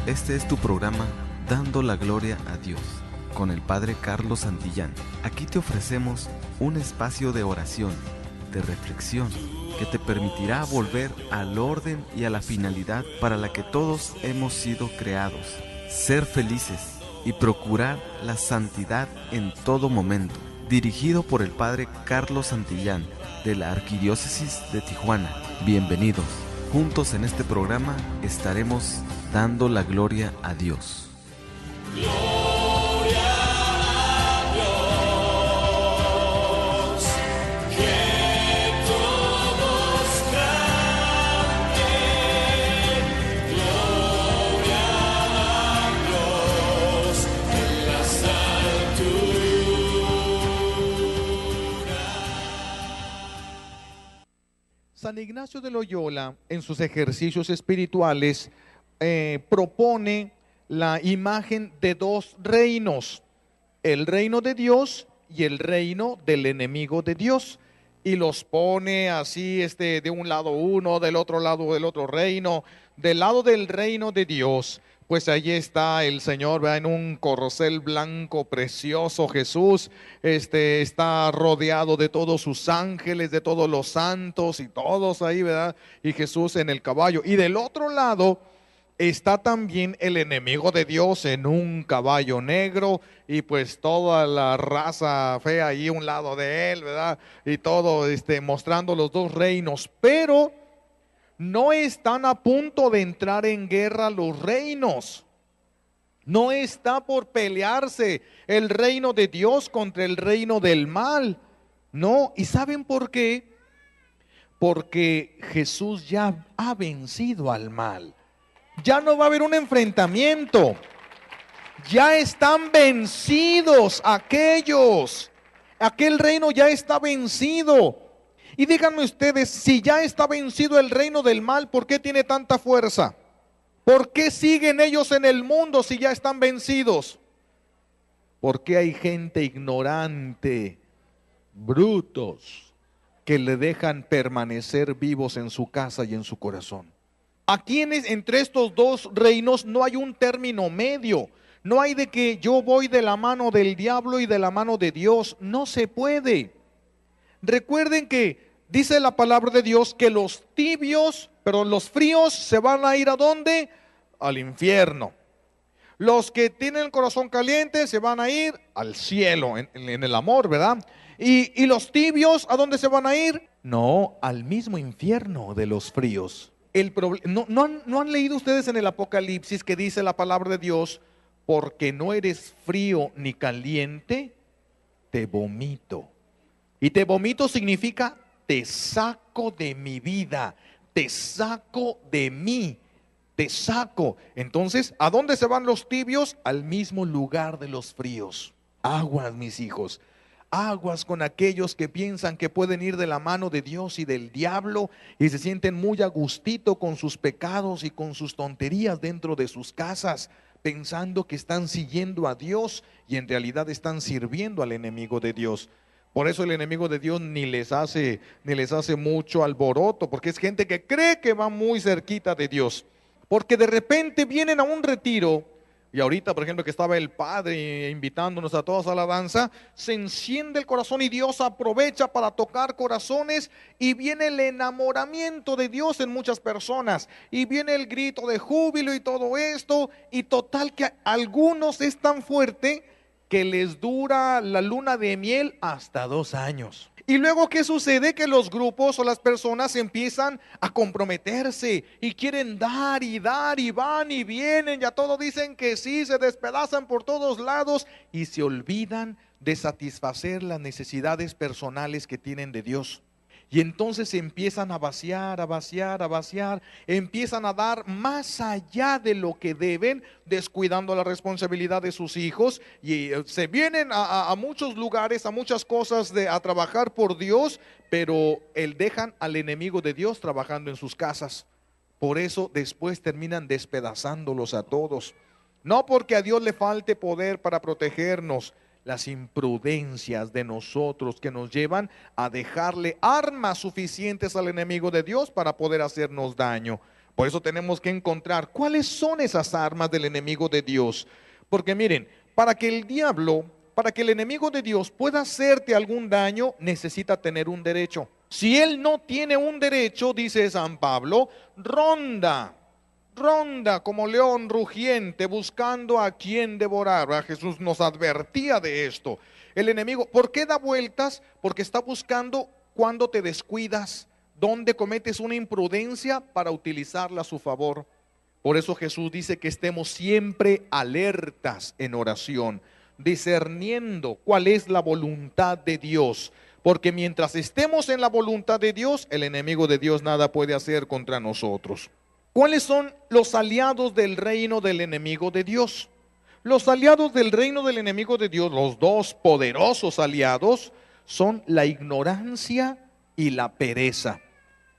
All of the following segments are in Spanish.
Este es tu programa Dando la Gloria a Dios con el Padre Carlos Santillán. Aquí te ofrecemos un espacio de oración, de reflexión, que te permitirá volver al orden y a la finalidad para la que todos hemos sido creados: ser felices y procurar la santidad en todo momento. Dirigido por el Padre Carlos Santillán de la Arquidiócesis de Tijuana. Bienvenidos. Juntos en este programa estaremos dando la gloria a Dios. Gloria a Dios, que todos canten. Gloria a Dios en las alturas. San Ignacio de Loyola, en sus ejercicios espirituales, propone la imagen de dos reinos: el reino de Dios y el reino del enemigo de Dios, y los pone así, de un lado uno, del otro lado del otro reino. Del lado del reino de Dios, pues allí está el Señor, ¿verdad? En un corcel blanco precioso. Jesús está rodeado de todos sus ángeles, de todos los santos y todos ahí, ¿verdad? Y Jesús en el caballo. Y del otro lado está también el enemigo de Dios en un caballo negro, y pues toda la raza fea ahí a un lado de él, ¿verdad? Y todo mostrando los dos reinos. Pero no están a punto de entrar en guerra los reinos. No está por pelearse el reino de Dios contra el reino del mal. No, ¿y saben por qué? Porque Jesús ya ha vencido al mal. Ya no va a haber un enfrentamiento. Ya están vencidos aquellos. Aquel reino ya está vencido. Y díganme ustedes, si ya está vencido el reino del mal, ¿por qué tiene tanta fuerza? ¿Por qué siguen ellos en el mundo si ya están vencidos? Porque hay gente ignorante, brutos, que le dejan permanecer vivos en su casa y en su corazón. Aquí entre estos dos reinos no hay un término medio. No hay de que yo voy de la mano del diablo y de la mano de Dios. No se puede. Recuerden que dice la palabra de Dios que los tibios, pero los fríos, se van a ir ¿a dónde? Al infierno. Los que tienen el corazón caliente se van a ir al cielo, en el amor, ¿verdad? Y los tibios, ¿a dónde se van a ir? No, al mismo infierno de los fríos. ¿No han leído ustedes en el Apocalipsis que dice la palabra de Dios: porque no eres frío ni caliente, te vomito? Y te vomito significa te saco de mi vida, te saco de mí, te saco. Entonces, ¿a dónde se van los tibios? Al mismo lugar de los fríos. Aguas, mis hijos. Aguas con aquellos que piensan que pueden ir de la mano de Dios y del diablo y se sienten muy a gustito con sus pecados y con sus tonterías dentro de sus casas, pensando que están siguiendo a Dios y en realidad están sirviendo al enemigo de Dios. Por eso el enemigo de Dios ni les hace mucho alboroto, porque es gente que cree que va muy cerquita de Dios. Porque de repente vienen a un retiro. Y ahorita, por ejemplo, que estaba el Padre invitándonos a todos a la danza, se enciende el corazón y Dios aprovecha para tocar corazones, y viene el enamoramiento de Dios en muchas personas, y viene el grito de júbilo y todo esto, y total que algunos es tan fuerte que les dura la luna de miel hasta 2 años. Y luego, ¿qué sucede? Que los grupos o las personas empiezan a comprometerse y quieren dar, y van y vienen, ya todo dicen que sí, se despedazan por todos lados y se olvidan de satisfacer las necesidades personales que tienen de Dios. Y entonces empiezan a vaciar, empiezan a dar más allá de lo que deben, descuidando la responsabilidad de sus hijos, y se vienen a muchos lugares, a muchas cosas, a trabajar por Dios, pero dejan al enemigo de Dios trabajando en sus casas. Por eso después terminan despedazándolos a todos. No porque a Dios le falte poder para protegernos, las imprudencias de nosotros que nos llevan a dejarle armas suficientes al enemigo de Dios para poder hacernos daño. Por eso tenemos que encontrar cuáles son esas armas del enemigo de Dios. Porque miren, para que el enemigo de Dios pueda hacerte algún daño, necesita tener un derecho. Si él no tiene un derecho, dice San Pablo, ronda como león rugiente buscando a quien devorar. ¿Verdad? Jesús nos advertía de esto. El enemigo, ¿por qué da vueltas? Porque está buscando cuando te descuidas, donde cometes una imprudencia para utilizarla a su favor. Por eso Jesús dice que estemos siempre alertas en oración, discerniendo cuál es la voluntad de Dios. Porque mientras estemos en la voluntad de Dios, el enemigo de Dios nada puede hacer contra nosotros. ¿Cuáles son los aliados del reino del enemigo de Dios? Los aliados del reino del enemigo de Dios, los dos poderosos aliados, son la ignorancia y la pereza.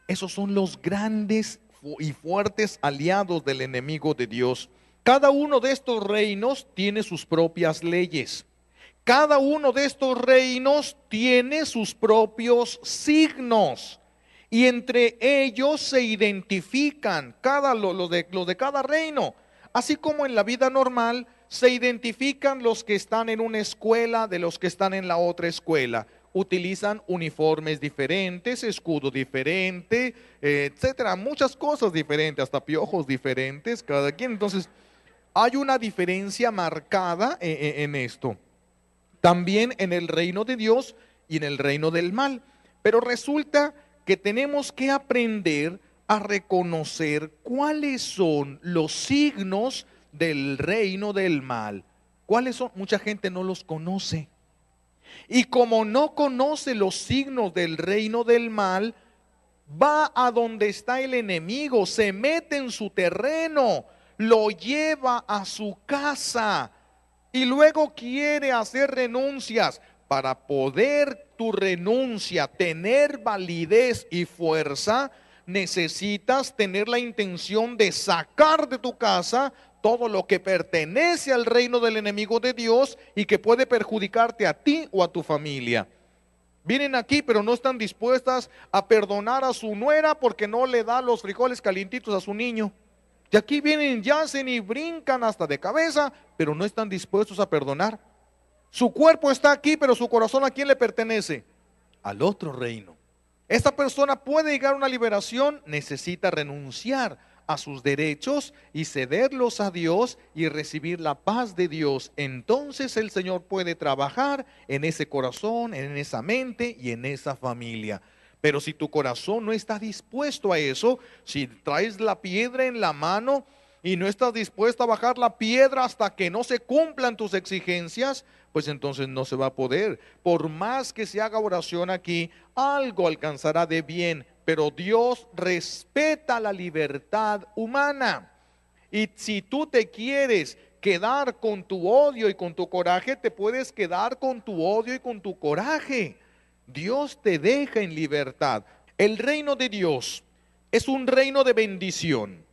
Esos son los grandes y fuertes aliados del enemigo de Dios. Cada uno de estos reinos tiene sus propias leyes. Cada uno de estos reinos tiene sus propios signos. Y entre ellos se identifican los de cada reino. Así como en la vida normal se identifican los que están en una escuela de los que están en la otra escuela. Utilizan uniformes diferentes, escudo diferente, etcétera, muchas cosas diferentes, hasta piojos diferentes, cada quien. Entonces, hay una diferencia marcada en esto. También en el reino de Dios y en el reino del mal. Pero resulta que tenemos que aprender a reconocer cuáles son los signos del reino del mal. ¿Cuáles son? Mucha gente no los conoce. Y como no conoce los signos del reino del mal, va a donde está el enemigo, se mete en su terreno, lo lleva a su casa y luego quiere hacer renuncias. Para poder tu renuncia tener validez y fuerza, necesitas tener la intención de sacar de tu casa todo lo que pertenece al reino del enemigo de Dios y que puede perjudicarte a ti o a tu familia. Vienen aquí, pero no están dispuestas a perdonar a su nuera porque no le da los frijoles calientitos a su niño. Y aquí vienen, yacen y brincan hasta de cabeza, pero no están dispuestos a perdonar. Su cuerpo está aquí, pero su corazón, ¿a quién le pertenece? Al otro reino. Esta persona puede llegar a una liberación, necesita renunciar a sus derechos y cederlos a Dios y recibir la paz de Dios. Entonces el Señor puede trabajar en ese corazón, en esa mente y en esa familia. Pero si tu corazón no está dispuesto a eso, si traes la piedra en la mano y no estás dispuesto a bajar la piedra hasta que no se cumplan tus exigencias, pues entonces no se va a poder. Por más que se haga oración aquí, algo alcanzará de bien, pero Dios respeta la libertad humana. Y si tú te quieres quedar con tu odio y con tu coraje, te puedes quedar con tu odio y con tu coraje. Dios te deja en libertad. El reino de Dios es un reino de bendición.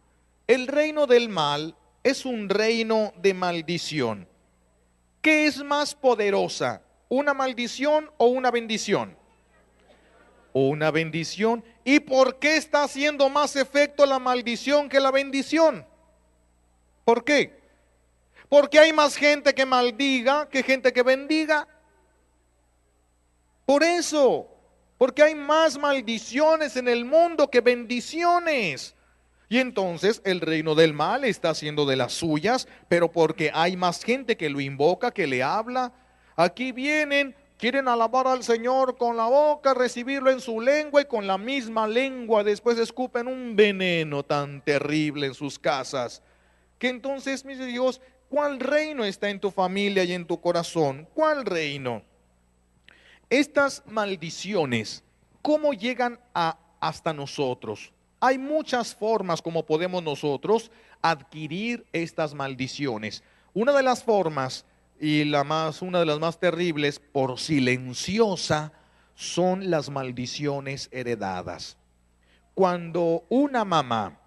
El reino del mal es un reino de maldición. ¿Qué es más poderosa? ¿Una maldición o una bendición? Una bendición. ¿Y por qué está haciendo más efecto la maldición que la bendición? ¿Por qué? Porque hay más gente que maldiga que gente que bendiga. Por eso, porque hay más maldiciones en el mundo que bendiciones. Y entonces el reino del mal está haciendo de las suyas, pero porque hay más gente que lo invoca, que le habla. Aquí vienen, quieren alabar al Señor con la boca, recibirlo en su lengua y con la misma lengua después escupen un veneno tan terrible en sus casas. Que entonces, mis hijos, ¿cuál reino está en tu familia y en tu corazón? ¿Cuál reino? Estas maldiciones, ¿cómo llegan hasta nosotros? Hay muchas formas como podemos nosotros adquirir estas maldiciones. Una de las formas, y una de las más terribles, por silenciosa, son las maldiciones heredadas. Cuando una mamá,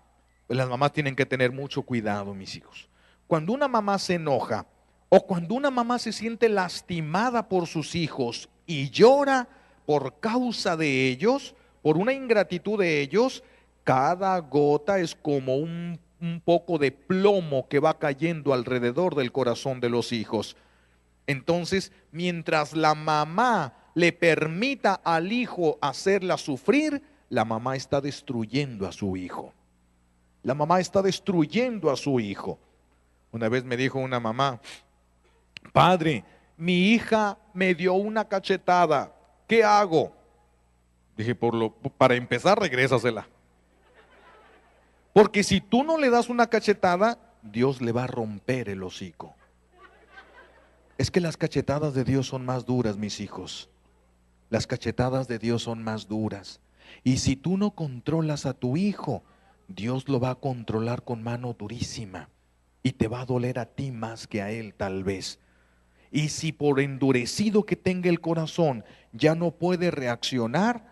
las mamás tienen que tener mucho cuidado, mis hijos. Cuando una mamá se enoja o cuando una mamá se siente lastimada por sus hijos y llora por causa de ellos, por una ingratitud de ellos, Cada gota es como un poco de plomo que va cayendo alrededor del corazón de los hijos. Entonces, mientras la mamá le permita al hijo hacerla sufrir, la mamá está destruyendo a su hijo. La mamá está destruyendo a su hijo. Una vez me dijo una mamá: padre, mi hija me dio una cachetada, ¿qué hago? Dije, para empezar, regrésasela. Porque si tú no le das una cachetada, Dios le va a romper el hocico. Es que las cachetadas de Dios son más duras, mis hijos. Las cachetadas de Dios son más duras. Y si tú no controlas a tu hijo, Dios lo va a controlar con mano durísima. Y te va a doler a ti más que a él, tal vez. Y si por endurecido que tenga el corazón ya no puede reaccionar,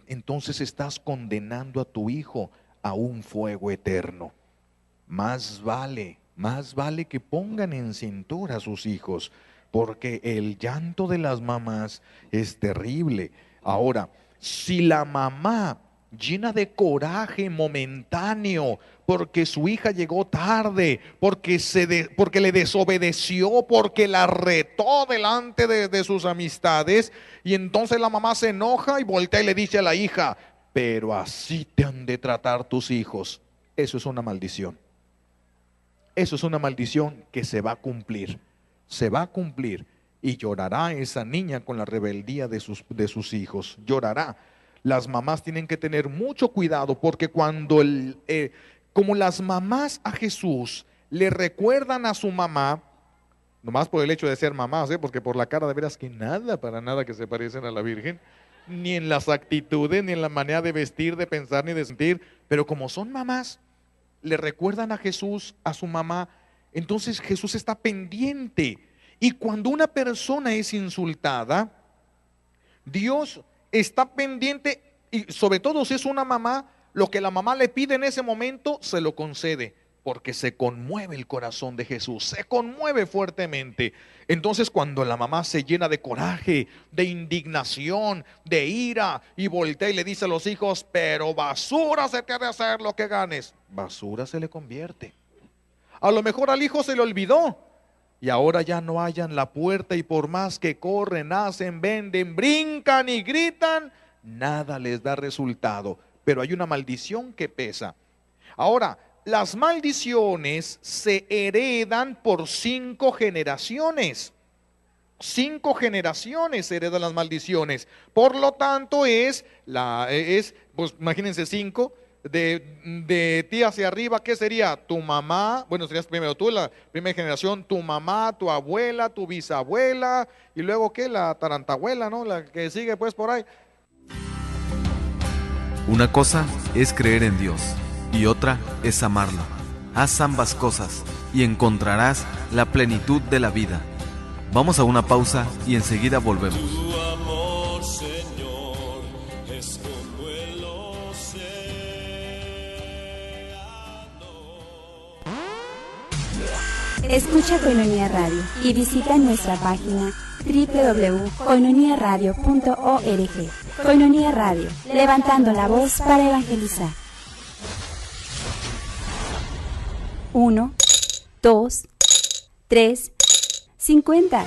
entonces estás condenando a tu hijo a un fuego eterno. Más vale que pongan en cintura a sus hijos, porque el llanto de las mamás es terrible. Ahora, si la mamá, llena de coraje momentáneo, porque su hija llegó tarde, porque le desobedeció, porque la retó delante de sus amistades, y entonces la mamá se enoja y voltea y le dice a la hija: pero así te han de tratar tus hijos. Eso es una maldición. Eso es una maldición que se va a cumplir. Se va a cumplir. Y llorará esa niña con la rebeldía de sus hijos. Llorará. Las mamás tienen que tener mucho cuidado, porque cuando como las mamás a Jesús le recuerdan a su mamá, nomás por el hecho de ser mamás, porque por la cara de veras que nada, para nada que se parecen a la Virgen, ni en las actitudes, ni en la manera de vestir, de pensar, ni de sentir, pero como son mamás, le recuerdan a Jesús, a su mamá, entonces Jesús está pendiente. Y cuando una persona es insultada, Dios está pendiente, y sobre todo si es una mamá, lo que la mamá le pide en ese momento se lo concede, porque se conmueve el corazón de Jesús, se conmueve fuertemente. Entonces cuando la mamá se llena de coraje, de indignación, de ira, y voltea y le dice a los hijos: pero basura se te ha de hacer lo que ganes, basura se le convierte. A lo mejor al hijo se le olvidó, y ahora ya no hallan la puerta, y por más que corren, hacen, venden, brincan y gritan, nada les da resultado. Pero hay una maldición que pesa. Ahora, las maldiciones se heredan por 5 generaciones. 5 generaciones se heredan las maldiciones. Por lo tanto pues imagínense 5. De ti hacia arriba, ¿qué sería? Tu mamá, bueno, serías primero tú, la primera generación, tu mamá, tu abuela, tu bisabuela, y luego ¿qué? La tarantabuela, ¿no? La que sigue pues por ahí. Una cosa es creer en Dios y otra es amarlo. Haz ambas cosas y encontrarás la plenitud de la vida. Vamos a una pausa y enseguida volvemos. Tu amor, Señor, es como el océano. Escucha Koinonia Radio y visita nuestra página www.koinoniaradio.org. Koinonia Radio, levantando la voz para evangelizar. 1, 2, 3, 50.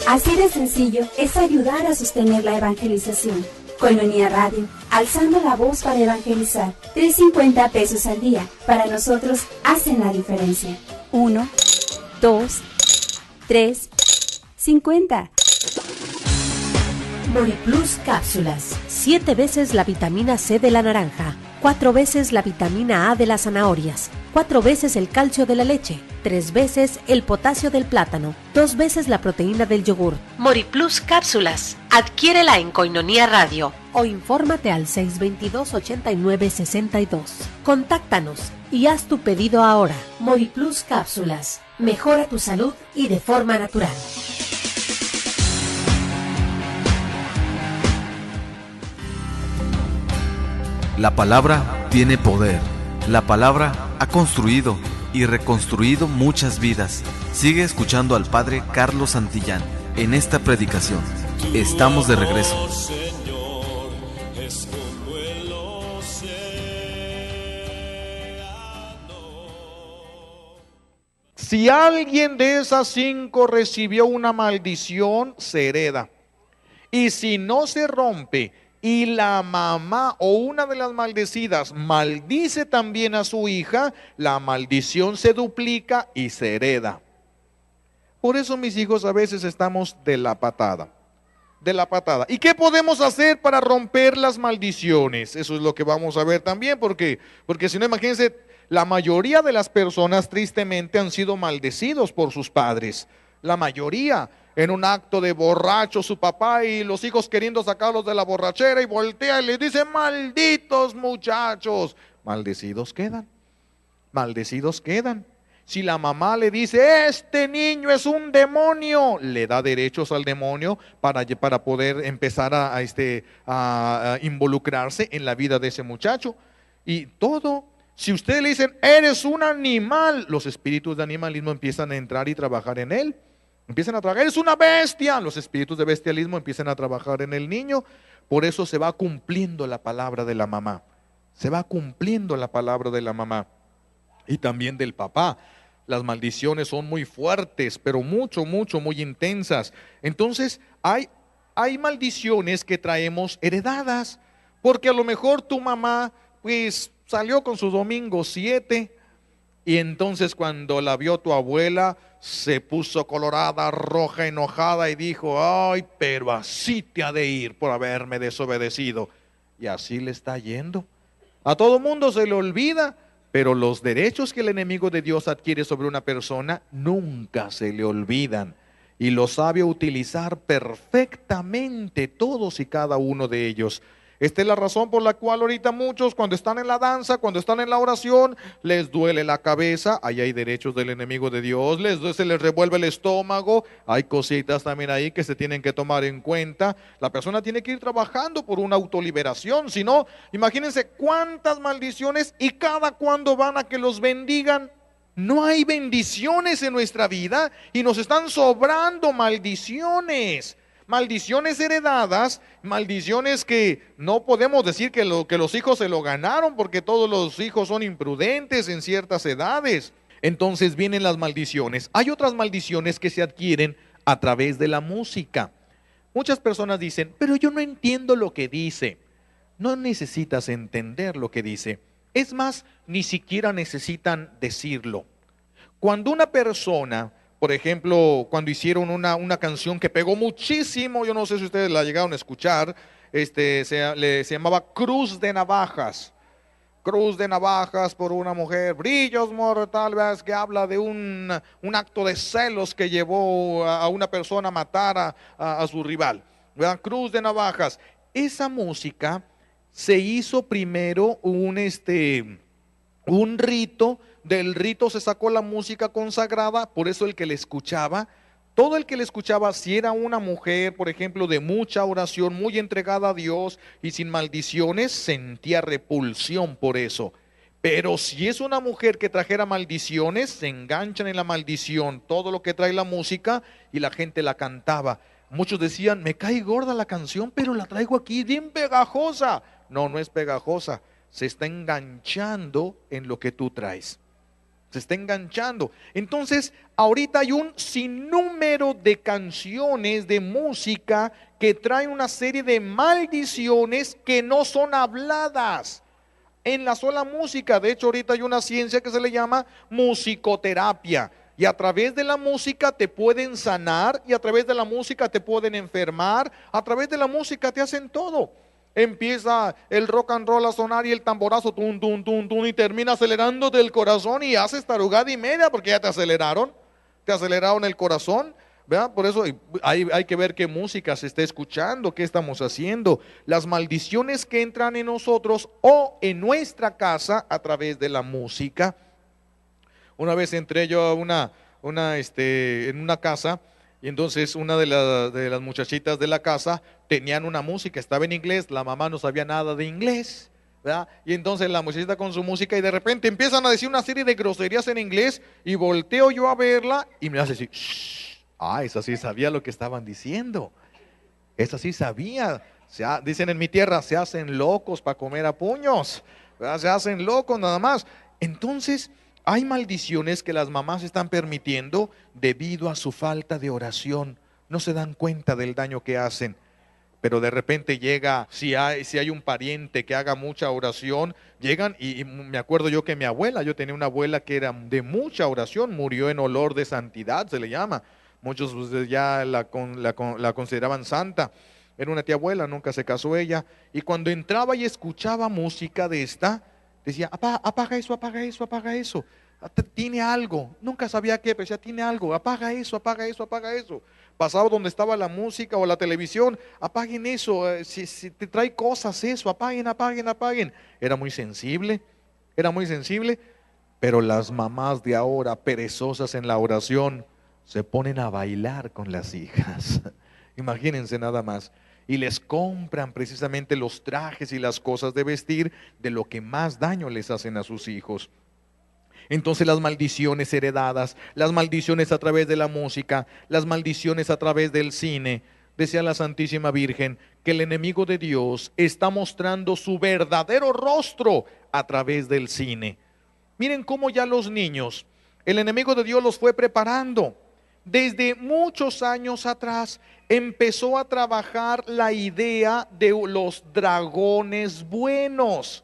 Así de sencillo es ayudar a sostener la evangelización. Koinonia Radio, alzando la voz para evangelizar. 3.50 pesos al día. Para nosotros hacen la diferencia. 1, 2, 3, 50. Moriplus cápsulas. 7 veces la vitamina C de la naranja, 4 veces la vitamina A de las zanahorias, 4 veces el calcio de la leche, 3 veces el potasio del plátano, 2 veces la proteína del yogur. Moriplus cápsulas. Adquiérela en Koinonia Radio o infórmate al 622-8962. Contáctanos y haz tu pedido ahora. Moriplus cápsulas. Mejora tu salud y de forma natural. La palabra tiene poder. La palabra ha construido y reconstruido muchas vidas. Sigue escuchando al Padre Carlos Santillán en esta predicación. Estamos de regreso. Señor, es como el océano. Si alguien de esas 5 recibió una maldición, se hereda. Y si no se rompe y la mamá o una de las maldecidas maldice también a su hija, la maldición se duplica y se hereda. Por eso, mis hijos, a veces estamos de la patada. De la patada. ¿Y qué podemos hacer para romper las maldiciones? Eso es lo que vamos a ver también, porque si no, imagínense, la mayoría de las personas tristemente han sido maldecidos por sus padres. La mayoría, en un acto de borracho su papá y los hijos queriendo sacarlos de la borrachera, y voltea y les dice: malditos muchachos. Maldecidos quedan, maldecidos quedan. Si la mamá le dice: este niño es un demonio, le da derechos al demonio para poder empezar a involucrarse en la vida de ese muchacho. Y todo, si ustedes le dicen: eres un animal, los espíritus de animalismo empiezan a entrar y trabajar en él. Empiezan a trabajar: eres una bestia, los espíritus de bestialismo empiezan a trabajar en el niño. Por eso se va cumpliendo la palabra de la mamá. Se va cumpliendo la palabra de la mamá. Y también del papá. Las maldiciones son muy fuertes, pero muy intensas. Entonces hay maldiciones que traemos heredadas, porque a lo mejor tu mamá pues salió con su domingo 7, y entonces cuando la vio tu abuela se puso colorada, roja, enojada, y dijo: ay, pero así te ha de ir por haberme desobedecido. Y así le está yendo. A todo mundo se le olvida, pero los derechos que el enemigo de Dios adquiere sobre una persona nunca se le olvidan, y los sabe utilizar perfectamente todos y cada uno de ellos. Esta es la razón por la cual ahorita muchos, cuando están en la danza, cuando están en la oración, les duele la cabeza. Ahí hay derechos del enemigo de Dios. Se les revuelve el estómago. Hay cositas también ahí que se tienen que tomar en cuenta. La persona tiene que ir trabajando por una autoliberación. Si no, imagínense cuántas maldiciones, y cada cuando van a que los bendigan. No hay bendiciones en nuestra vida y nos están sobrando maldiciones. Maldiciones heredadas, maldiciones que no podemos decir que los hijos se lo ganaron, porque todos los hijos son imprudentes en ciertas edades. Entonces vienen las maldiciones. Hay otras maldiciones que se adquieren a través de la música. Muchas personas dicen: pero yo no entiendo lo que dice. No necesitas entender lo que dice. Es más, ni siquiera necesitan decirlo. Cuando una persona, por ejemplo, cuando hicieron una canción que pegó muchísimo, yo no sé si ustedes la llegaron a escuchar, se llamaba Cruz de Navajas. Cruz de Navajas por una mujer, brillos mortales, que habla de un acto de celos que llevó a una persona a matar a su rival, ¿verdad? Cruz de Navajas. Esa música se hizo primero un rito. Del rito se sacó la música consagrada. Por eso el que le escuchaba, todo el que le escuchaba, si era una mujer, por ejemplo, de mucha oración, muy entregada a Dios y sin maldiciones, sentía repulsión por eso. Pero si es una mujer que trajera maldiciones, se enganchan en la maldición, todo lo que trae la música, y la gente la cantaba. Muchos decían: me cae gorda la canción, pero la traigo aquí bien pegajosa. No, no es pegajosa, se está enganchando en lo que tú traes. Se está enganchando. Entonces, ahorita hay un sinnúmero de canciones, de música, que traen una serie de maldiciones que no son habladas en la sola música. De hecho, ahorita hay una ciencia que se le llama musicoterapia. Y a través de la música te pueden sanar, y a través de la música te pueden enfermar, a través de la música te hacen todo. Empieza el rock and roll a sonar y el tamborazo tum, tum, tum, tum, y termina acelerándote el corazón y haces tarugada y media porque ya te aceleraron el corazón, ¿verdad? Por eso hay que ver qué música se está escuchando, qué estamos haciendo. Las maldiciones que entran en nosotros o en nuestra casa a través de la música. Una vez entré yo a en una casa, y entonces una de las muchachitas de la casa tenían una música, estaba en inglés, la mamá no sabía nada de inglés, ¿verdad? Y entonces la muchachita con su música, y de repente empiezan a decir una serie de groserías en inglés, y volteo yo a verla y me hace así: shh. Esa sí sabía lo que estaban diciendo, esa sí sabía. Dicen en mi tierra: se hacen locos para comer a puños, ¿verdad? Se hacen locos nada más. Entonces Hay maldiciones que las mamás están permitiendo debido a su falta de oración. No se dan cuenta del daño que hacen. Pero de repente llega, si hay un pariente que haga mucha oración, llegan y me acuerdo yo que mi abuela, yo tenía una abuela que era de mucha oración, murió en olor de santidad, se le llama. Muchos pues, ya la consideraban santa. Era una tía abuela, nunca se casó ella. Y cuando entraba y escuchaba música de esta, decía, apaga eso, apaga eso, apaga eso. Tiene algo, nunca sabía qué, pero decía, tiene algo, apaga eso, apaga eso, apaga eso. Pasaba donde estaba la música o la televisión, apaguen eso, si te trae cosas eso, apaguen, apaguen, apaguen. Era muy sensible, pero las mamás de ahora, perezosas en la oración, se ponen a bailar con las hijas. Imagínense nada más. Y les compran precisamente los trajes y las cosas de vestir de lo que más daño les hacen a sus hijos. Entonces las maldiciones heredadas, las maldiciones a través de la música, las maldiciones a través del cine. Decía la Santísima Virgen que el enemigo de Dios está mostrando su verdadero rostro a través del cine. Miren cómo ya los niños, el enemigo de Dios los fue preparando. Desde muchos años atrás empezó a trabajar la idea de los dragones buenos.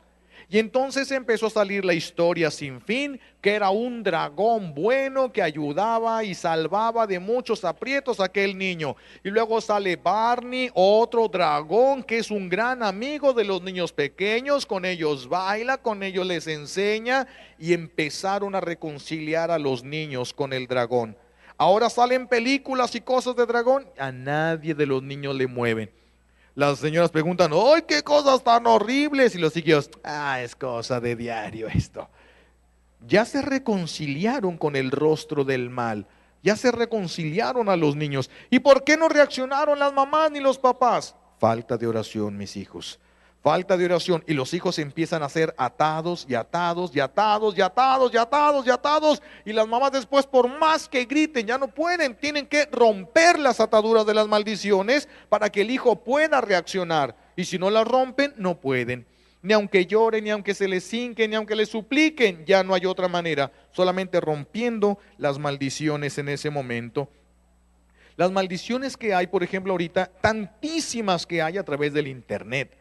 Y entonces empezó a salir la historia sin fin, que era un dragón bueno que ayudaba y salvaba de muchos aprietos a aquel niño. Y luego sale Barney, otro dragón que es un gran amigo de los niños pequeños, con ellos baila, con ellos les enseña y empezaron a reconciliar a los niños con el dragón. Ahora salen películas y cosas de dragón, a nadie de los niños le mueven. Las señoras preguntan, ¡ay, qué cosas tan horribles! Y los hijos, es cosa de diario esto. Ya se reconciliaron con el rostro del mal, ya se reconciliaron a los niños. ¿Y por qué no reaccionaron las mamás ni los papás? Falta de oración, mis hijos. Falta de oración, y los hijos empiezan a ser atados y atados y atados y atados y atados y atados, y las mamás después, por más que griten, ya no pueden, tienen que romper las ataduras de las maldiciones para que el hijo pueda reaccionar, y si no las rompen, no pueden, ni aunque lloren, ni aunque se les hinquen, ni aunque les supliquen, ya no hay otra manera, solamente rompiendo las maldiciones en ese momento. Las maldiciones que hay, por ejemplo, ahorita, tantísimas que hay a través del internet.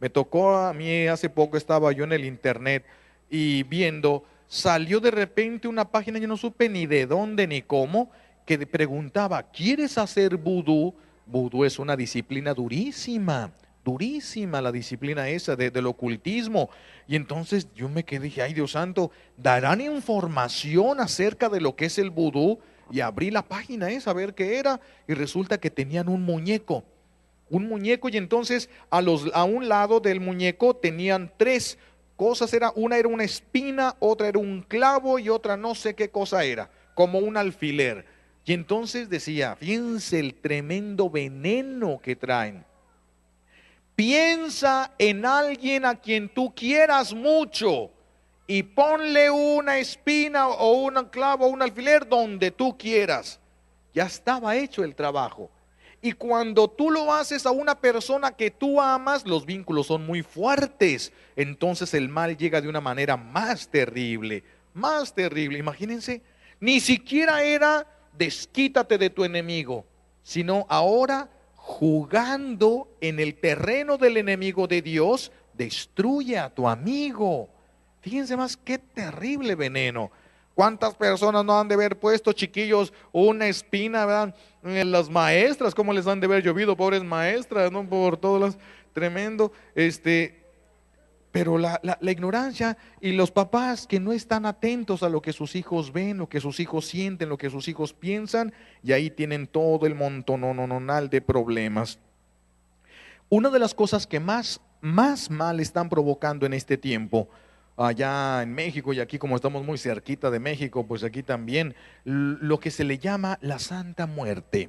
Me tocó a mí, hace poco estaba yo en el internet y viendo, salió de repente una página, yo no supe ni de dónde ni cómo, que preguntaba, ¿quieres hacer vudú? Vudú es una disciplina durísima, durísima la disciplina esa del ocultismo. Y entonces yo me quedé, dije, ay Dios santo, ¿darán información acerca de lo que es el vudú? Y abrí la página esa a ver qué era y resulta que tenían un muñeco, y entonces a un lado del muñeco tenían tres cosas, una era una espina, otra era un clavo y otra no sé qué cosa era, como un alfiler. Y entonces decía, fíjense el tremendo veneno que traen. Piensa en alguien a quien tú quieras mucho y ponle una espina o un clavo o un alfiler donde tú quieras. Ya estaba hecho el trabajo. Y cuando tú lo haces a una persona que tú amas, los vínculos son muy fuertes. Entonces el mal llega de una manera más terrible, más terrible. Imagínense, ni siquiera era desquítate de tu enemigo, sino ahora jugando en el terreno del enemigo de Dios, destruye a tu amigo. Fíjense más qué terrible veneno. ¿Cuántas personas no han de haber puesto, chiquillos, una espina, ¿verdad? Las maestras, ¿cómo les han de haber llovido, pobres maestras, ¿no? Por todas las, tremendo, pero la ignorancia y los papás que no están atentos a lo que sus hijos ven, lo que sus hijos sienten, lo que sus hijos piensan, y ahí tienen todo el montononal de problemas. Una de las cosas que más mal están provocando en este tiempo, allá en México y aquí como estamos muy cerquita de México, pues aquí también, lo que se le llama la Santa Muerte.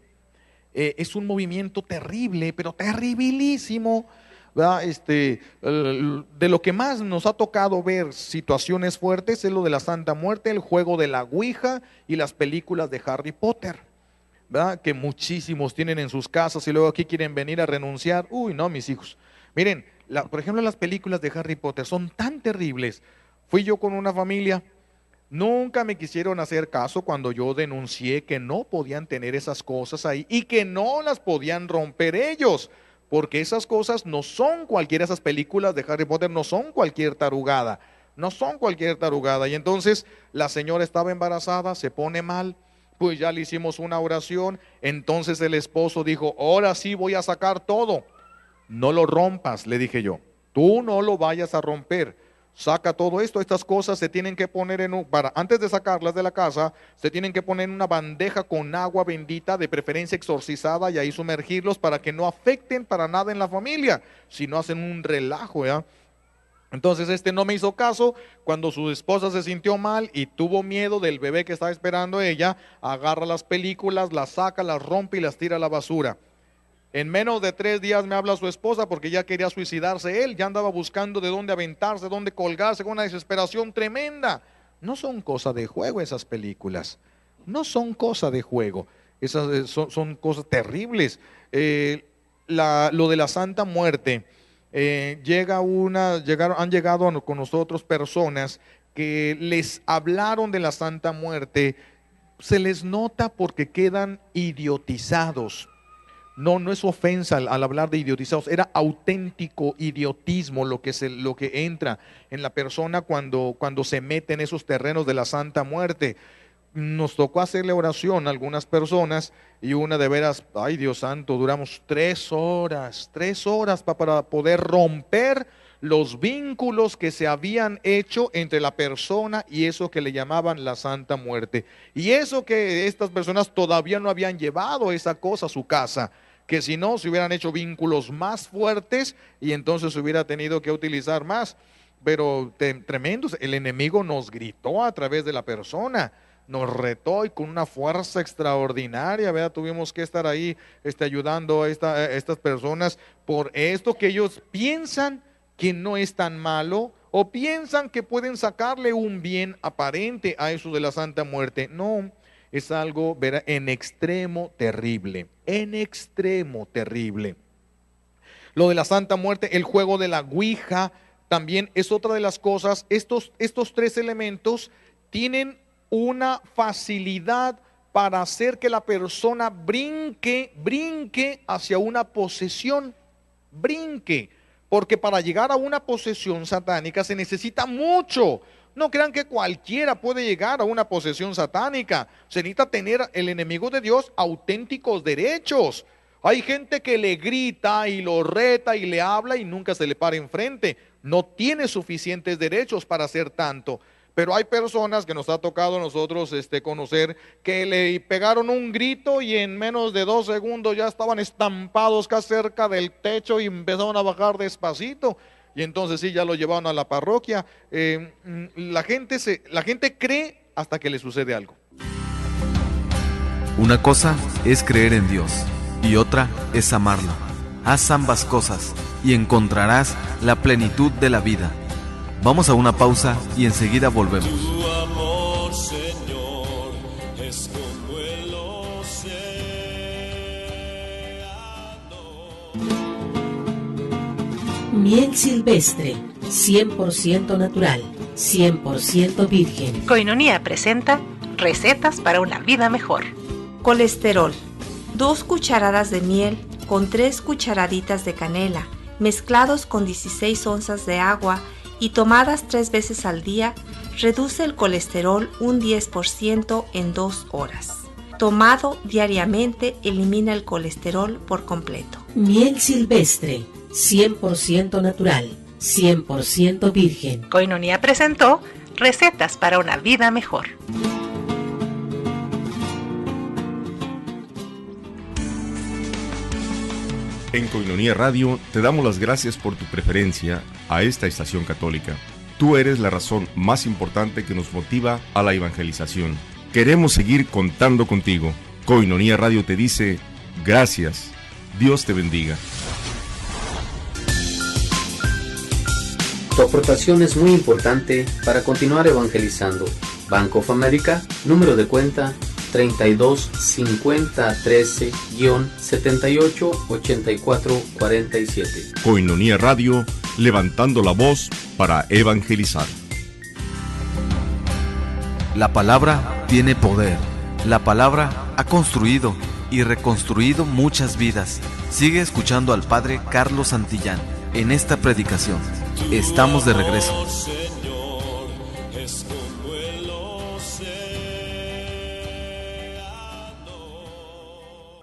Es un movimiento terrible, pero terribilísimo, ¿verdad? De lo que más nos ha tocado ver situaciones fuertes es lo de la Santa Muerte, el juego de la Ouija y las películas de Harry Potter, ¿verdad? Que muchísimos tienen en sus casas y luego aquí quieren venir a renunciar. Uy, no, mis hijos. Miren, por ejemplo, las películas de Harry Potter son tan terribles. Fui yo con una familia, Nunca me quisieron hacer caso cuando yo denuncié que no podían tener esas cosas ahí y que no las podían romper ellos, porque esas cosas no son cualquiera, esas películas de Harry Potter no son cualquier tarugada, no son cualquier tarugada. Y entonces la señora estaba embarazada, se pone mal, pues ya le hicimos una oración, entonces el esposo dijo, ahora sí voy a sacar todo. No lo rompas, le dije yo, tú no lo vayas a romper. Saca todo esto, estas cosas se tienen que poner antes de sacarlas de la casa, se tienen que poner en una bandeja con agua bendita, de preferencia exorcizada, y ahí sumergirlos para que no afecten para nada en la familia, si no hacen un relajo, ¿ya? Entonces no me hizo caso. Cuando su esposa se sintió mal y tuvo miedo del bebé que estaba esperando ella, agarra las películas, las saca, las rompe y las tira a la basura. En menos de 3 días me habla su esposa porque ya quería suicidarse él, ya andaba buscando de dónde aventarse, dónde colgarse, con una desesperación tremenda. No son cosa de juego esas películas, no son cosa de juego, esas son cosas terribles. Lo de la Santa Muerte, han llegado con nosotros personas que les hablaron de la Santa Muerte, se les nota porque quedan idiotizados. No es ofensa al hablar de idiotizados, era auténtico idiotismo lo que entra en la persona cuando se mete en esos terrenos de la Santa Muerte. Nos tocó hacerle oración a algunas personas y una de veras, ay Dios santo, duramos 3 horas para poder romper los vínculos que se habían hecho entre la persona y eso que le llamaban la Santa Muerte. Y eso que estas personas todavía no habían llevado esa cosa a su casa, que si no se hubieran hecho vínculos más fuertes y entonces se hubiera tenido que utilizar más. Pero tremendos, el enemigo nos gritó a través de la persona, nos retó y con una fuerza extraordinaria, ¿verdad? Tuvimos que estar ahí ayudando a estas personas por esto que ellos piensan que no es tan malo o piensan que pueden sacarle un bien aparente a eso de la Santa Muerte. No, es algo, ¿verdad?, en extremo terrible, en extremo terrible. Lo de la Santa Muerte, el juego de la ouija, también es otra de las cosas. Estos 3 elementos tienen una facilidad para hacer que la persona brinque hacia una posesión, porque para llegar a una posesión satánica se necesita mucho. No crean que cualquiera puede llegar a una posesión satánica, se necesita tener el enemigo de Dios auténticos derechos. Hay gente que le grita y lo reta y le habla y nunca se le para enfrente, no tiene suficientes derechos para hacer tanto. Pero hay personas que nos ha tocado a nosotros conocer que le pegaron un grito y en menos de 2 segundos ya estaban estampados casi cerca del techo y empezaron a bajar despacito. Y entonces sí, ya lo llevaron a la parroquia. La gente cree hasta que le sucede algo. Una cosa es creer en Dios y otra es amarlo. Haz ambas cosas y encontrarás la plenitud de la vida. Vamos a una pausa y enseguida volvemos. Tu amor, Señor, es como el océano. Miel silvestre, 100% natural, 100% virgen. Koinonia presenta recetas para una vida mejor. Colesterol: 2 cucharadas de miel con 3 cucharaditas de canela, mezclados con 16 onzas de agua y tomadas 3 veces al día, reduce el colesterol un 10% en 2 horas. Tomado diariamente, elimina el colesterol por completo. Miel silvestre, 100% natural, 100% virgen. Koinonia presentó recetas para una vida mejor. En Koinonia Radio te damos las gracias por tu preferencia a esta estación católica. Tú eres la razón más importante que nos motiva a la evangelización. Queremos seguir contando contigo. Koinonia Radio te dice gracias. Dios te bendiga. Tu aportación es muy importante para continuar evangelizando. Banco of America, número de cuenta 32 50 13-78 84 47. Koinonia Radio, levantando la voz para evangelizar. La palabra tiene poder. La palabra ha construido y reconstruido muchas vidas. Sigue escuchando al Padre Carlos Santillán en esta predicación. Estamos de regreso. Señor, es como el océano.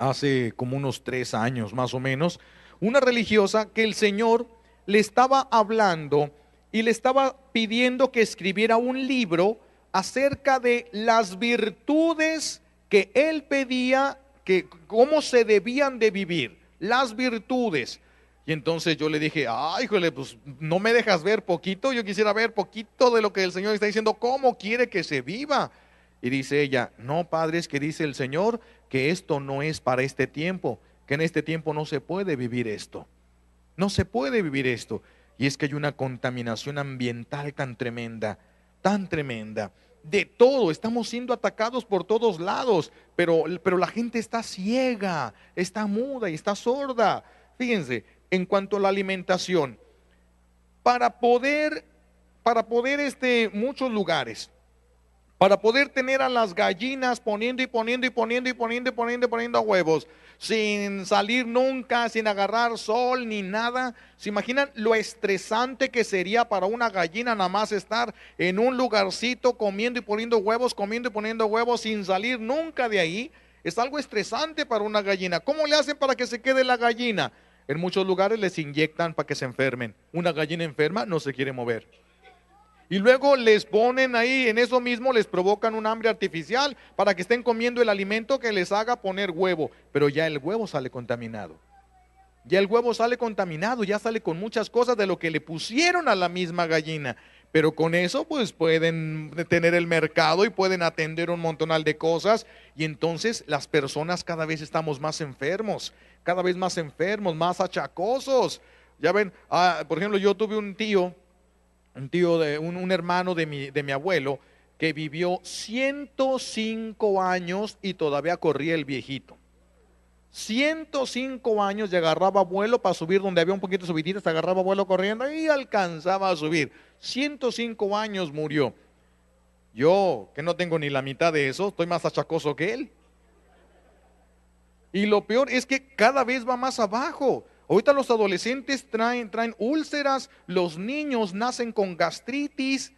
Hace como unos 3 años más o menos, una religiosa que el Señor le estaba hablando y le estaba pidiendo que escribiera un libro acerca de las virtudes que él pedía, que cómo se debían de vivir, las virtudes. Y entonces yo le dije, ay, híjole, pues no me dejas ver poquito, yo quisiera ver poquito de lo que el Señor está diciendo, cómo quiere que se viva. Y dice ella, no, padre, es que dice el Señor que esto no es para este tiempo, que en este tiempo no se puede vivir esto, no se puede vivir esto. Y es que hay una contaminación ambiental tan tremenda, de todo, estamos siendo atacados por todos lados, pero la gente está ciega, está muda y está sorda. Fíjense, en cuanto a la alimentación, para poder muchos lugares, para poder tener a las gallinas poniendo a huevos, sin salir nunca, sin agarrar sol ni nada. ¿Se imaginan lo estresante que sería para una gallina nada más estar en un lugarcito comiendo y poniendo huevos, sin salir nunca de ahí? Es algo estresante para una gallina. ¿Cómo le hacen para que se quede la gallina? En muchos lugares les inyectan para que se enfermen. Una gallina enferma no se quiere mover. Y luego les ponen ahí, en eso mismo les provocan un hambre artificial para que estén comiendo el alimento que les haga poner huevo. Pero ya el huevo sale contaminado. Ya sale con muchas cosas de lo que le pusieron a la misma gallina. Pero con eso pues pueden tener el mercado y pueden atender un montonal de cosas. Y entonces las personas cada vez estamos más enfermos, más achacosos. Ya ven, por ejemplo, yo tuve un hermano de mi abuelo que vivió 105 años y todavía corría el viejito. 105 años y agarraba vuelo para subir donde había un poquito de subiditas, agarraba vuelo corriendo y alcanzaba a subir. 105 años murió. Yo, que no tengo ni la mitad de eso, estoy más achacoso que él. Y lo peor es que cada vez va más abajo. Ahorita los adolescentes traen úlceras, los niños nacen con gastritis.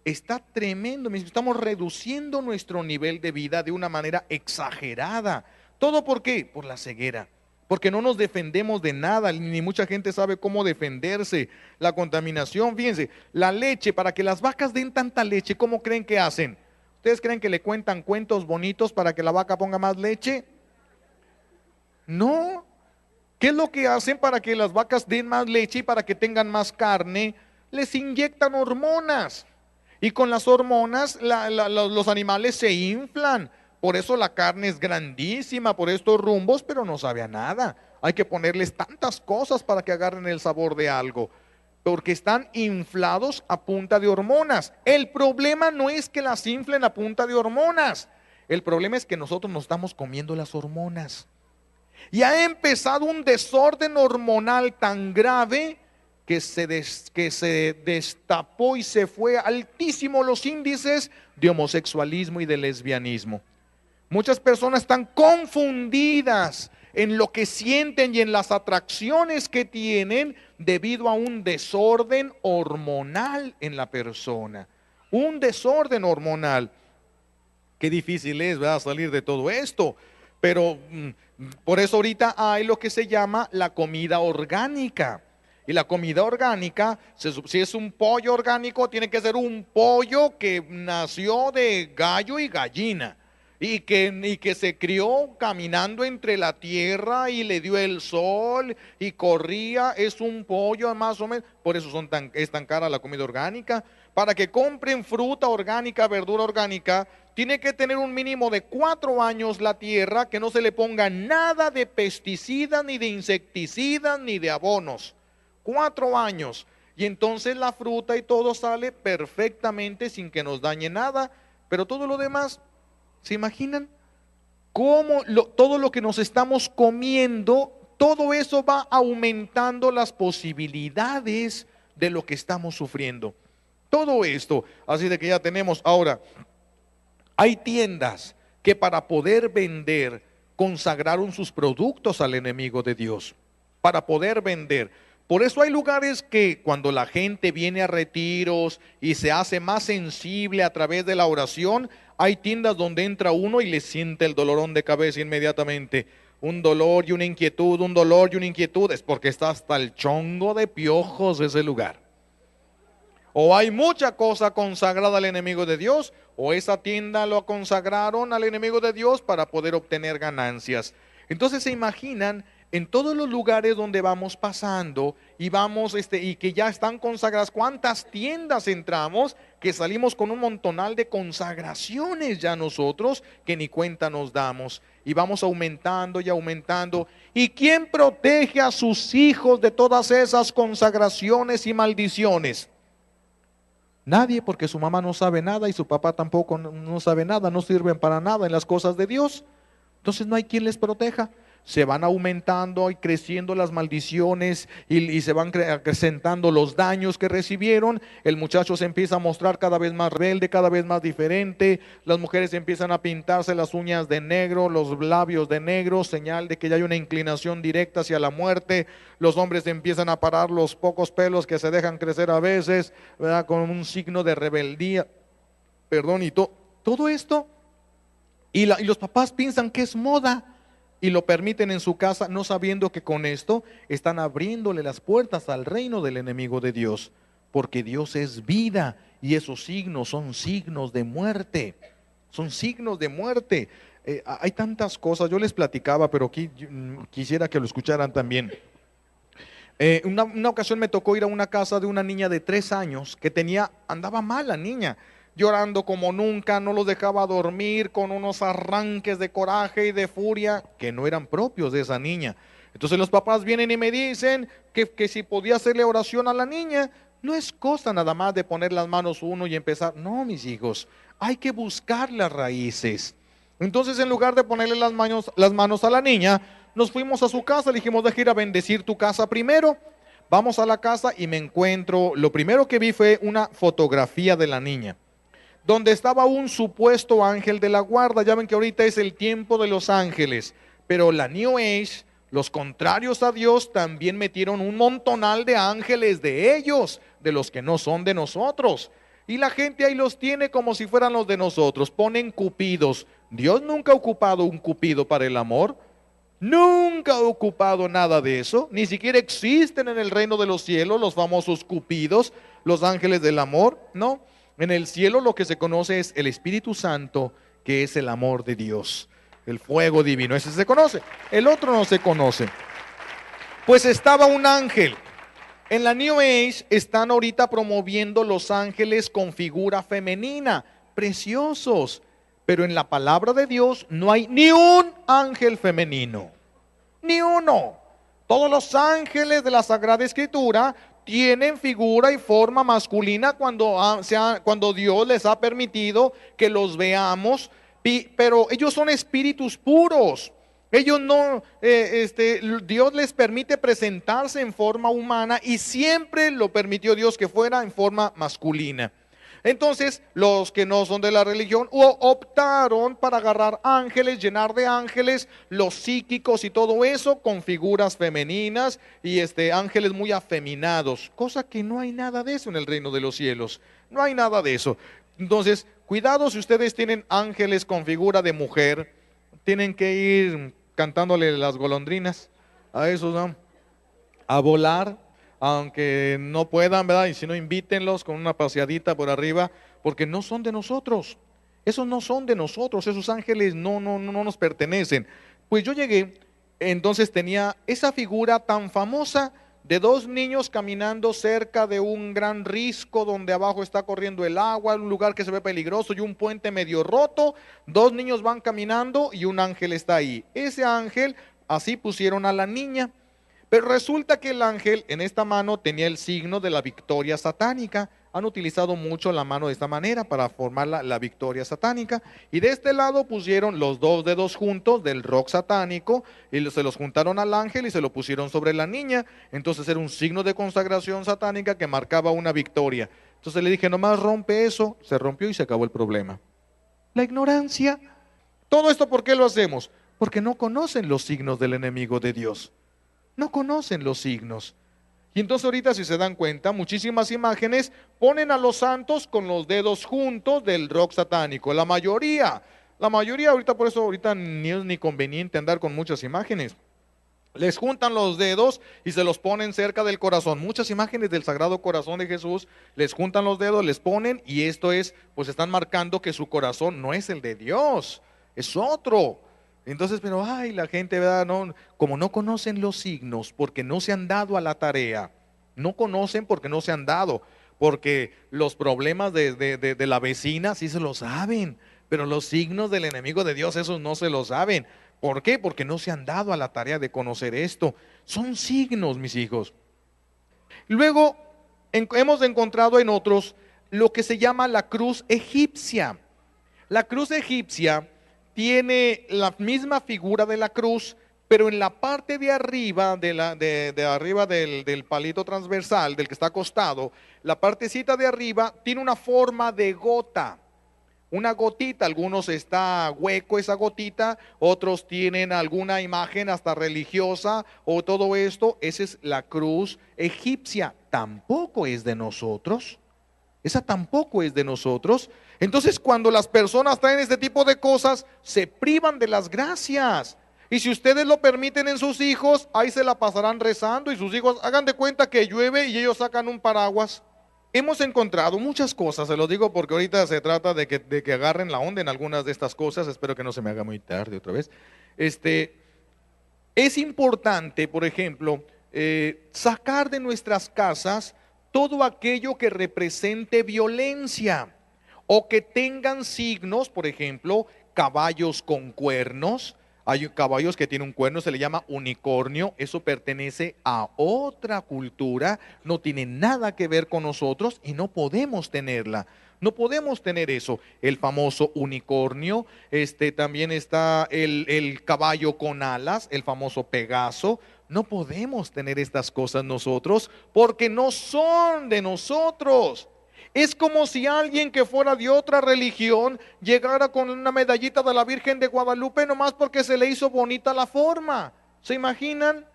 Está tremendo, estamos reduciendo nuestro nivel de vida de una manera exagerada. ¿Todo por qué? Por la ceguera, porque no nos defendemos de nada, ni mucha gente sabe cómo defenderse. La contaminación, fíjense, la leche, para que las vacas den tanta leche, ¿cómo creen que hacen? ¿Ustedes creen que le cuentan cuentos bonitos para que la vaca ponga más leche? No. ¿Qué es lo que hacen para que las vacas den más leche y para que tengan más carne? Les inyectan hormonas. Y con las hormonas los animales se inflan. Por eso la carne es grandísima por estos rumbos, pero no sabe a nada. Hay que ponerles tantas cosas para que agarren el sabor de algo, porque están inflados a punta de hormonas. El problema no es que las inflen a punta de hormonas. El problema es que nosotros nos estamos comiendo las hormonas. Y ha empezado un desorden hormonal tan grave que se destapó y se fue altísimo los índices de homosexualismo y de lesbianismo. Muchas personas están confundidas en lo que sienten y en las atracciones que tienen debido a un desorden hormonal en la persona. Un desorden hormonal. Qué difícil es, ¿verdad?, salir de todo esto. Pero por eso ahorita hay lo que se llama la comida orgánica. Y la comida orgánica, si es un pollo orgánico, tiene que ser un pollo que nació de gallo y gallina. Y que se crió caminando entre la tierra y le dio el sol y corría. Es un pollo más o menos. Por eso es tan cara la comida orgánica. Para que compren fruta orgánica, verdura orgánica, tiene que tener un mínimo de 4 años la tierra, que no se le ponga nada de pesticidas, ni de insecticidas, ni de abonos. 4 años. Y entonces la fruta y todo sale perfectamente sin que nos dañe nada. Pero todo lo demás, ¿se imaginan? Cómo todo lo que nos estamos comiendo, todo eso va aumentando las posibilidades de lo que estamos sufriendo. Todo esto, así de que ya tenemos ahora Hay tiendas que para poder vender consagraron sus productos al enemigo de Dios, para poder vender. Por eso hay lugares que cuando la gente viene a retiros y se hace más sensible a través de la oración, hay tiendas donde entra uno y le siente el dolorón de cabeza inmediatamente. Un dolor y una inquietud, un dolor y una inquietud, es porque está hasta el chongo de piojos ese lugar. O hay mucha cosa consagrada al enemigo de Dios, o esa tienda lo consagraron al enemigo de Dios para poder obtener ganancias. Entonces se imaginan en todos los lugares donde vamos pasando y vamos y que ya están consagradas, cuántas tiendas entramos que salimos con un montonal de consagraciones ya nosotros que ni cuenta nos damos, y vamos aumentando y aumentando. ¿Y quién protege a sus hijos de todas esas consagraciones y maldiciones? Nadie, porque su mamá no sabe nada y su papá tampoco no sabe nada, no sirven para nada en las cosas de Dios. Entonces no hay quien les proteja. Se van aumentando y creciendo las maldiciones y se van acrecentando los daños que recibieron. El muchacho se empieza a mostrar cada vez más rebelde, cada vez más diferente. Las mujeres empiezan a pintarse las uñas de negro, los labios de negro, señal de que ya hay una inclinación directa hacia la muerte. Los hombres empiezan a parar los pocos pelos que se dejan crecer a veces, ¿verdad?, con un signo de rebeldía. Y todo esto. Y los papás piensan que es moda y lo permiten en su casa, no sabiendo que con esto están abriéndole las puertas al reino del enemigo de Dios, porque Dios es vida y esos signos son signos de muerte, son signos de muerte. Hay tantas cosas, yo les platicaba, pero aquí quisiera que lo escucharan también. Una ocasión me tocó ir a una casa de una niña de 3 años que andaba mal la niña, llorando como nunca, no los dejaba dormir, con unos arranques de coraje y de furia que no eran propios de esa niña. Entonces los papás vienen y me dicen que si podía hacerle oración a la niña. No es cosa nada más de poner las manos uno y empezar. No, mis hijos, hay que buscar las raíces. Entonces, en lugar de ponerle las manos a la niña, nos fuimos a su casa, le dijimos, deja ir a bendecir tu casa primero. Vamos a la casa y me encuentro, lo primero que vi fue una fotografía de la niña, donde estaba un supuesto ángel de la guarda. Ya ven que ahorita es el tiempo de los ángeles, pero la New Age, los contrarios a Dios, también metieron un montonal de ángeles de ellos, de los que no son de nosotros. Y la gente ahí los tiene como si fueran los de nosotros, ponen cupidos. Dios nunca ha ocupado un cupido para el amor, nunca ha ocupado nada de eso, ni siquiera existen en el reino de los cielos los famosos cupidos, los ángeles del amor, no. En el cielo lo que se conoce es el Espíritu Santo, que es el amor de Dios, el fuego divino, ese se conoce, el otro no se conoce. Pues estaba un ángel. En la New Age están ahorita promoviendo los ángeles con figura femenina, preciosos, pero en la palabra de Dios no hay ni un ángel femenino, ni uno. Todos los ángeles de la Sagrada Escritura tienen figura y forma masculina cuando Dios les ha permitido que los veamos, pero ellos son espíritus puros. Ellos no, Dios les permite presentarse en forma humana y siempre lo permitió Dios que fuera en forma masculina. Entonces, los que no son de la religión optaron para agarrar ángeles, llenar de ángeles los psíquicos y todo eso con figuras femeninas y ángeles muy afeminados, cosa que no hay nada de eso en el reino de los cielos, no hay nada de eso. Entonces, cuidado si ustedes tienen ángeles con figura de mujer, tienen que ir cantándole las golondrinas a esos, ¿no?, a volar, aunque no puedan, ¿verdad? Y si no, invítenlos con una paseadita por arriba, porque no son de nosotros. Esos no son de nosotros, esos ángeles no nos pertenecen. Pues yo llegué, entonces tenía esa figura tan famosa de 2 niños caminando cerca de un gran risco donde abajo está corriendo el agua, un lugar que se ve peligroso y un puente medio roto. 2 niños van caminando y un ángel está ahí. Ese ángel, así pusieron a la niña. Pero resulta que el ángel en esta mano tenía el signo de la victoria satánica. Han utilizado mucho la mano de esta manera para formar la victoria satánica. Y de este lado pusieron los 2 dedos juntos del rock satánico y se los juntaron al ángel y se lo pusieron sobre la niña. Entonces era un signo de consagración satánica que marcaba una victoria. Entonces le dije, nomás rompe eso. Se rompió y se acabó el problema. La ignorancia. Todo esto, ¿por qué lo hacemos? Porque no conocen los signos del enemigo de Dios. No conocen los signos. Y entonces ahorita, si se dan cuenta, muchísimas imágenes ponen a los santos con los dedos juntos del rock satánico. La mayoría ahorita, por eso ahorita ni es ni conveniente andar con muchas imágenes. Les juntan los dedos y se los ponen cerca del corazón. Muchas imágenes del Sagrado Corazón de Jesús, les juntan los dedos, les ponen, y esto es, pues están marcando que su corazón no es el de Dios, es otro. Entonces, pero la gente, ¿verdad? No, como no conocen los signos, porque no se han dado a la tarea, no conocen porque no se han dado, porque los problemas de la vecina sí se lo saben, pero los signos del enemigo de Dios, esos no se lo saben. ¿Por qué? Porque no se han dado a la tarea de conocer esto. Son signos, mis hijos. Luego, hemos encontrado en otros lo que se llama la cruz egipcia. La cruz egipcia tiene la misma figura de la cruz, pero en la parte de arriba, de arriba del palito transversal, del que está acostado, la partecita de arriba tiene una forma de gota. Una gotita, algunos está hueco esa gotita, otros tienen alguna imagen hasta religiosa o todo esto. Esa es la cruz egipcia, tampoco es de nosotros, esa tampoco es de nosotros. Entonces, cuando las personas traen este tipo de cosas, se privan de las gracias. Y si ustedes lo permiten en sus hijos, ahí se la pasarán rezando, y sus hijos hagan de cuenta que llueve y ellos sacan un paraguas. Hemos encontrado muchas cosas, se los digo porque ahorita se trata de que agarren la onda en algunas de estas cosas. Espero que no se me haga muy tarde otra vez. Es importante, por ejemplo, sacar de nuestras casas todo aquello que represente violencia o que tengan signos, por ejemplo, caballos con cuernos. Hay caballos que tienen un cuerno, se le llama unicornio. Eso pertenece a otra cultura, no tiene nada que ver con nosotros y no podemos tenerla. No podemos tener eso. El famoso unicornio, también está el caballo con alas, el famoso Pegaso. No podemos tener estas cosas nosotros porque no son de nosotros. Es como si alguien que fuera de otra religión llegara con una medallita de la Virgen de Guadalupe nomás porque se le hizo bonita la forma. ¿Se imaginan?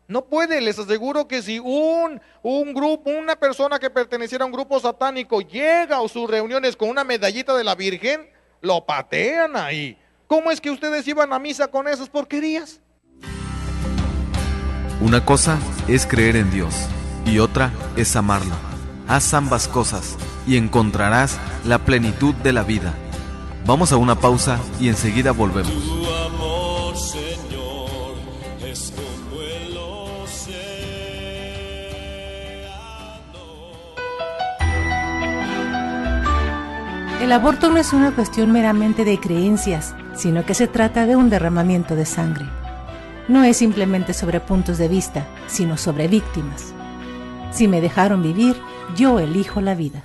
No puede. Les aseguro que si un grupo, una persona que perteneciera a un grupo satánico llega a sus reuniones con una medallita de la Virgen, lo patean ahí. ¿Cómo es que ustedes iban a misa con esas porquerías? Una cosa es creer en Dios y otra es amarlo. Haz ambas cosas y encontrarás la plenitud de la vida. Vamos a una pausa y enseguida volvemos. Tu amor, Señor, es como el océano. El aborto no es una cuestión meramente de creencias, sino que se trata de un derramamiento de sangre. No es simplemente sobre puntos de vista, sino sobre víctimas. Si me dejaron vivir, yo elijo la vida.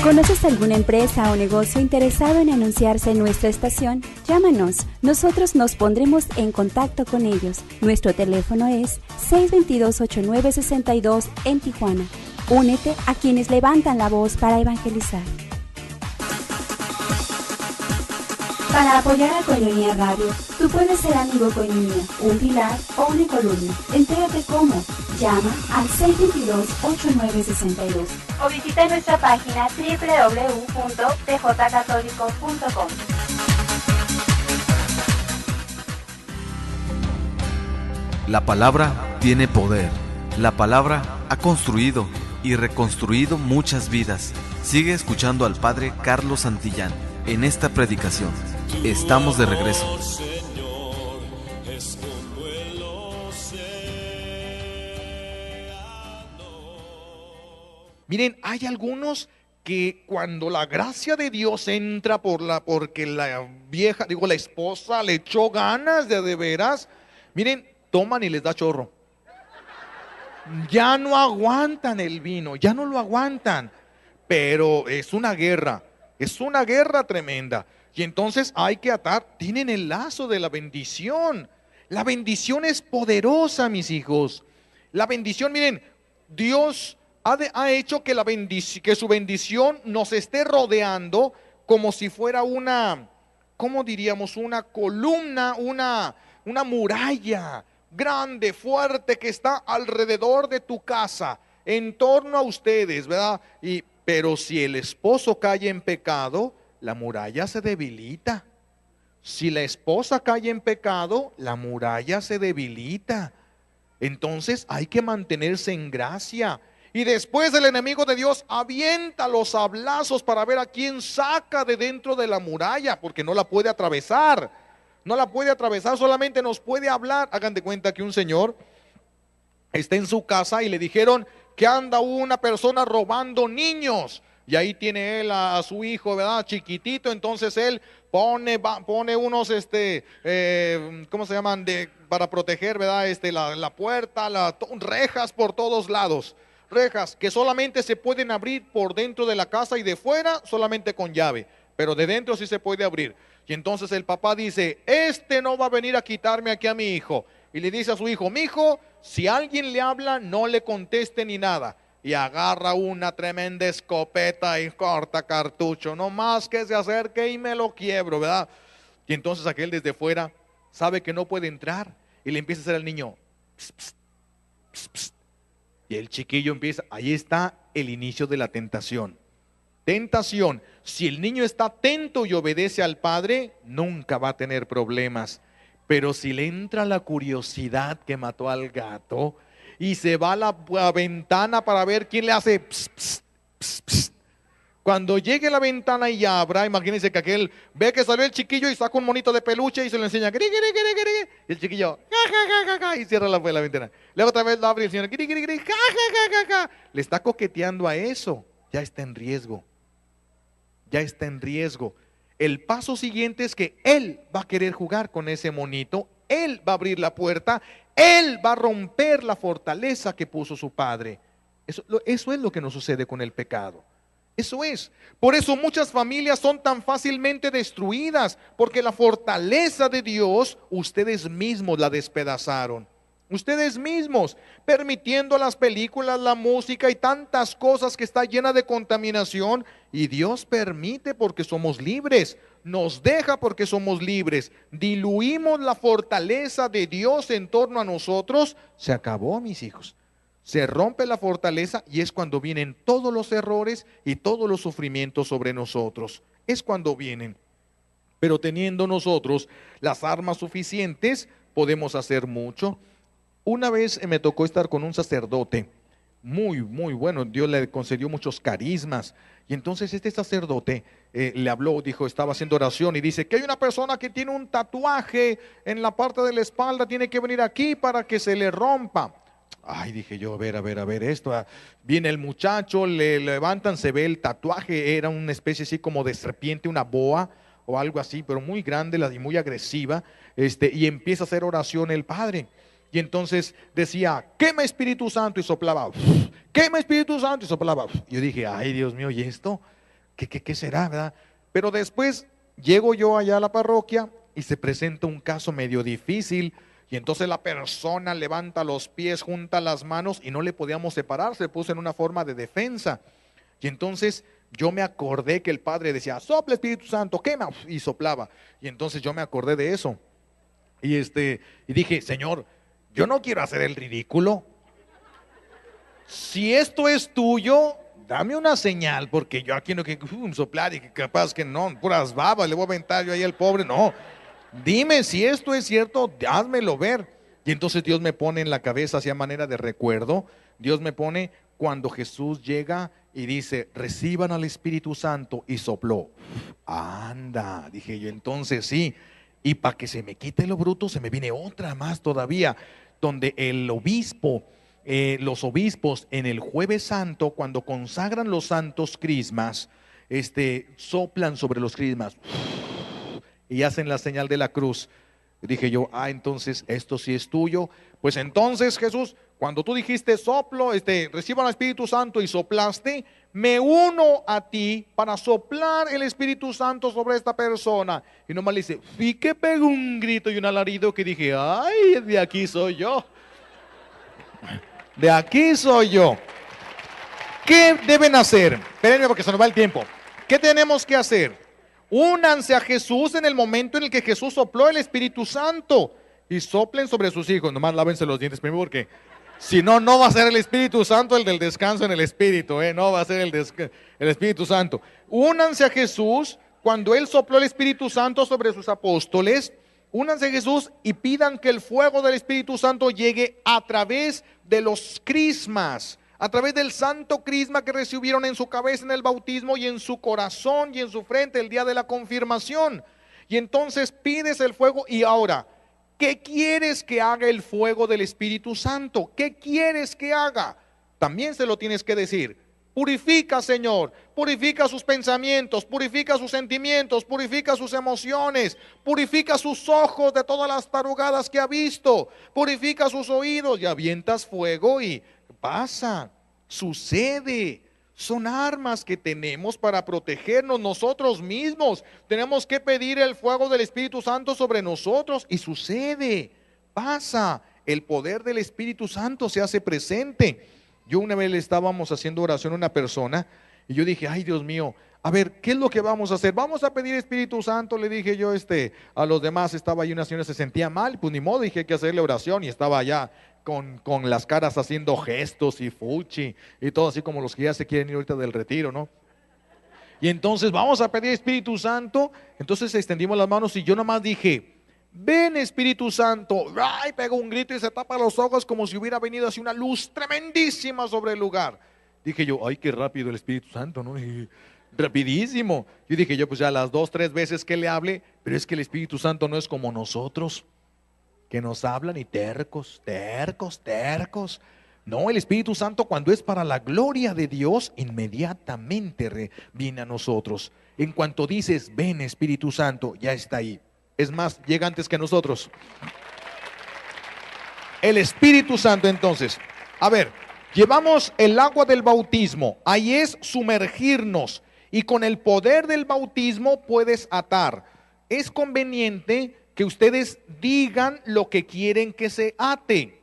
¿Conoces alguna empresa o negocio interesado en anunciarse en nuestra estación? Llámanos, nosotros nos pondremos en contacto con ellos. Nuestro teléfono es 622-8962 en Tijuana. Únete a quienes levantan la voz para evangelizar. Para apoyar a Koinonia Radio, tú puedes ser amigo Koinonia, un pilar o una columna. Entérate cómo. Llama al 622-8962 o visita nuestra página www.tjcatólico.com. La palabra tiene poder. La palabra ha construido y reconstruido muchas vidas. Sigue escuchando al Padre Carlos Santillán en esta predicación. Estamos de regreso. Miren, hay algunos que cuando la gracia de Dios entra porque la vieja, la esposa le echó ganas de veras, miren, toman y les da chorro. Ya no aguantan el vino, ya no lo aguantan. Pero es una guerra tremenda. Y entonces hay que atar, tienen el lazo de la bendición. La bendición es poderosa, mis hijos. La bendición, miren, Dios ha hecho que, que su bendición nos esté rodeando como si fuera una, ¿cómo diríamos? Una columna, una muralla grande, fuerte, que está alrededor de tu casa, en torno a ustedes, ¿verdad? Pero si el esposo cae en pecado, la muralla se debilita. Si la esposa cae en pecado, la muralla se debilita. Entonces hay que mantenerse en gracia. Y después el enemigo de Dios avienta los sablazos para ver a quién saca de dentro de la muralla, porque no la puede atravesar. No la puede atravesar, solamente nos puede hablar. Hagan de cuenta que un señor está en su casa y le dijeron que anda una persona robando niños. Y ahí tiene él a su hijo, ¿verdad? Chiquitito. Entonces él pone unos, ¿cómo se llaman? Para proteger, ¿verdad? La puerta, rejas por todos lados. Rejas que solamente se pueden abrir por dentro de la casa y de fuera solamente con llave. Pero de dentro sí se puede abrir. Y entonces el papá dice, no va a venir a quitarme aquí a mi hijo. Y le dice a su hijo, mi hijo, si alguien le habla, no le conteste ni nada. Y agarra una tremenda escopeta y corta cartucho, no más que se acerque y me lo quiebro, ¿verdad? Y entonces aquel desde fuera sabe que no puede entrar y le empieza a hacer al niño, pss, pss, pss, pss. Y el chiquillo empieza, ahí está el inicio de la tentación. Tentación, si el niño está atento y obedece al padre, nunca va a tener problemas. Pero si le entra la curiosidad que mató al gato y se va a la ventana para ver quién le hace pss, pss, pss, pss. Cuando llegue a la ventana y abra, imagínense que aquel ve que salió el chiquillo y saca un monito de peluche y se lo enseña, gri, gri, gri, gri, y el chiquillo ja, ja, ja, ja, y cierra la ventana. Luego otra vez lo abre y el señor gri, gri, gri, ja, ja, ja, ja. Le está coqueteando a eso, ya está en riesgo. Ya está en riesgo. El paso siguiente es que él va a querer jugar con ese monito, él va a abrir la puerta, él va a romper la fortaleza que puso su padre. Eso es lo que nos sucede con el pecado. Eso es. Por eso muchas familias son tan fácilmente destruidas, porque la fortaleza de Dios, ustedes mismos la despedazaron. Ustedes mismos, permitiendo las películas, la música y tantas cosas que está llena de contaminación. Y Dios permite porque somos libres, nos deja porque somos libres. Diluimos la fortaleza de Dios en torno a nosotros. Se acabó, mis hijos. Se rompe la fortaleza y es cuando vienen todos los errores y todos los sufrimientos sobre nosotros. Es cuando vienen. Pero teniendo nosotros las armas suficientes, podemos hacer mucho. Una vez me tocó estar con un sacerdote muy, muy bueno. Dios le concedió muchos carismas. Y entonces este sacerdote le habló, dijo, estaba haciendo oración y dice que hay una persona que tiene un tatuaje en la parte de la espalda, tiene que venir aquí para que se le rompa. Ay, dije yo, a ver esto. Viene el muchacho, le levantan, se ve el tatuaje, era una especie así como de serpiente, una boa o algo así, pero muy grande y muy agresiva. Y empieza a hacer oración el padre. Y entonces decía, quema Espíritu Santo, y soplaba, quema Espíritu Santo, y soplaba. Yo dije, ay Dios mío, ¿y esto? ¿Qué será, verdad? Pero después llego yo allá a la parroquia y se presenta un caso medio difícil. Y entonces la persona levanta los pies, junta las manos y no le podíamos separar, se puso en una forma de defensa. Y entonces yo me acordé que el padre decía, sopla Espíritu Santo, quema, y soplaba. Y entonces yo me acordé de eso. Y dije, Señor, yo no quiero hacer el ridículo. Si esto es tuyo, dame una señal, porque yo aquí no quiero soplar y que capaz que no, puras babas, le voy a aventar yo ahí al pobre, no. Dime si esto es cierto, házmelo ver. Y entonces Dios me pone en la cabeza, hacia manera de recuerdo, Dios me pone cuando Jesús llega y dice, reciban al Espíritu Santo, y sopló. Anda, dije yo, entonces sí. Y para que se me quite lo bruto, se me viene otra más todavía, donde el obispo, los obispos en el Jueves Santo, cuando consagran los santos crismas, soplan sobre los crismas y hacen la señal de la cruz. Dije yo, entonces esto sí es tuyo. Pues entonces, Jesús, Cuando tú dijiste soplo, reciban al Espíritu Santo y soplaste, me uno a ti para soplar el Espíritu Santo sobre esta persona. Y nomás le dice, fui que pegó un grito y un alarido que dije, ay, de aquí soy yo. De aquí soy yo. ¿Qué deben hacer? Espérenme porque se nos va el tiempo. ¿Qué tenemos que hacer? Únanse a Jesús en el momento en el que Jesús sopló el Espíritu Santo y soplen sobre sus hijos. Nomás lávense los dientes primero porque si no, no va a ser el Espíritu Santo el del descanso en el Espíritu, no va a ser el Espíritu Santo. Únanse a Jesús cuando Él sopló el Espíritu Santo sobre sus apóstoles. Únanse a Jesús y pidan que el fuego del Espíritu Santo llegue a través de los crismas, a través del santo crisma que recibieron en su cabeza en el bautismo y en su corazón y en su frente el día de la confirmación. Y entonces pides el fuego. Y ahora, ¿qué quieres que haga el fuego del Espíritu Santo? ¿Qué quieres que haga? También se lo tienes que decir. Purifica, Señor, purifica sus pensamientos, purifica sus sentimientos, purifica sus emociones, purifica sus ojos de todas las tarugadas que ha visto, purifica sus oídos y avientas fuego y pasa, sucede. Son armas que tenemos para protegernos nosotros mismos. Tenemos que pedir el fuego del Espíritu Santo sobre nosotros y sucede, pasa. El poder del Espíritu Santo se hace presente. Yo una vez le estábamos haciendo oración a una persona y yo dije, ay Dios mío, a ver, ¿qué es lo que vamos a hacer? Vamos a pedir Espíritu Santo, le dije yo a los demás. Estaba ahí una señora, se sentía mal, pues ni modo, dije hay que hacerle oración y estaba allá con las caras haciendo gestos y fuchi y todo así como los que ya se quieren ir ahorita del retiro, ¿no? Y entonces vamos a pedir Espíritu Santo. Entonces extendimos las manos y yo nomás dije, ven Espíritu Santo. Ay, pegó un grito y se tapa los ojos como si hubiera venido así una luz tremendísima sobre el lugar. Dije yo, ay, qué rápido el Espíritu Santo, ¿no? Y rapidísimo. Yo dije yo, pues ya las 2, 3 veces que le hable, pero es que el Espíritu Santo no es como nosotros, que nos hablan y tercos. No, el Espíritu Santo cuando es para la gloria de Dios, inmediatamente viene a nosotros. En cuanto dices, ven Espíritu Santo, ya está ahí. Es más, llega antes que nosotros. El Espíritu Santo entonces. A ver, llevamos el agua del bautismo. Ahí es sumergirnos. Y con el poder del bautismo puedes atar. Es conveniente que ustedes digan lo que quieren que se ate.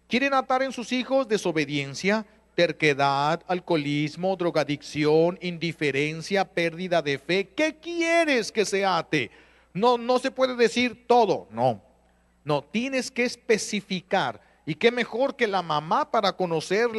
¿Quieren atar en sus hijos desobediencia, terquedad, alcoholismo, drogadicción, indiferencia, pérdida de fe? ¿Qué quieres que se ate? No se puede decir todo, no, tienes que especificar. Y qué mejor que la mamá para conocer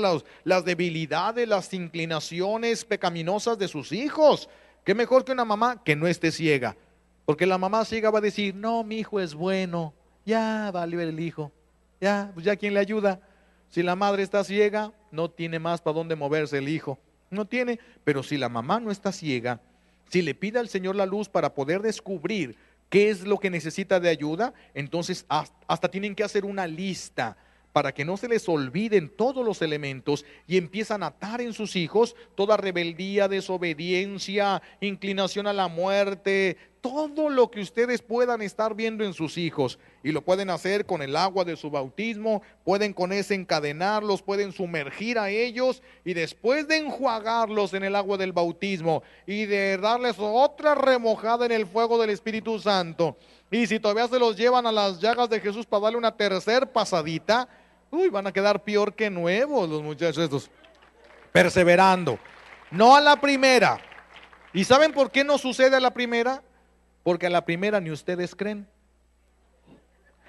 las debilidades, las inclinaciones pecaminosas de sus hijos. Qué mejor que una mamá que no esté ciega, porque la mamá ciega va a decir, no, mi hijo es bueno, ya valió el hijo, pues ya quién le ayuda. Si la madre está ciega, no tiene más para dónde moverse el hijo, no tiene. Pero si la mamá no está ciega, si le pide al Señor la luz para poder descubrir qué es lo que necesita de ayuda, entonces hasta tienen que hacer una lista para que no se les olviden todos los elementos y empiezan a atar en sus hijos toda rebeldía, desobediencia, inclinación a la muerte, todo lo que ustedes puedan estar viendo en sus hijos. Y lo pueden hacer con el agua de su bautismo, pueden con ese encadenarlos, pueden sumergir a ellos y después de enjuagarlos en el agua del bautismo y de darles otra remojada en el fuego del Espíritu Santo, y si todavía se los llevan a las llagas de Jesús para darle una tercer pasadita, van a quedar peor que nuevos los muchachos estos, perseverando. No a la primera. ¿Y saben por qué no sucede a la primera? Porque a la primera ni ustedes creen.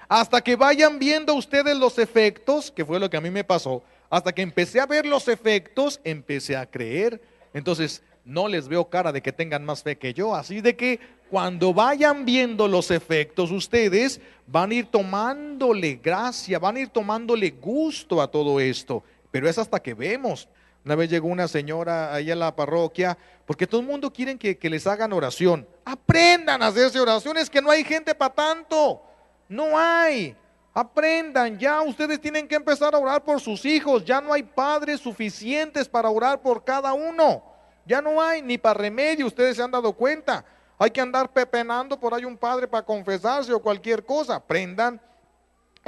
Hasta que vayan viendo ustedes los efectos, que fue lo que a mí me pasó, hasta que empecé a ver los efectos, empecé a creer. Entonces no les veo cara de que tengan más fe que yo, así de que cuando vayan viendo los efectos ustedes van a ir tomándole gracia, van a ir tomándole gusto a todo esto, pero es hasta que vemos. Una vez llegó una señora ahí a la parroquia, porque todo el mundo quiere que les hagan oración. Aprendan a hacerse oraciones, que no hay gente para tanto, no hay. Aprendan ya, ustedes tienen que empezar a orar por sus hijos, ya no hay padres suficientes para orar por cada uno, ya no hay ni para remedio, ustedes se han dado cuenta. Hay que andar pepenando por ahí un padre para confesarse o cualquier cosa. Aprendan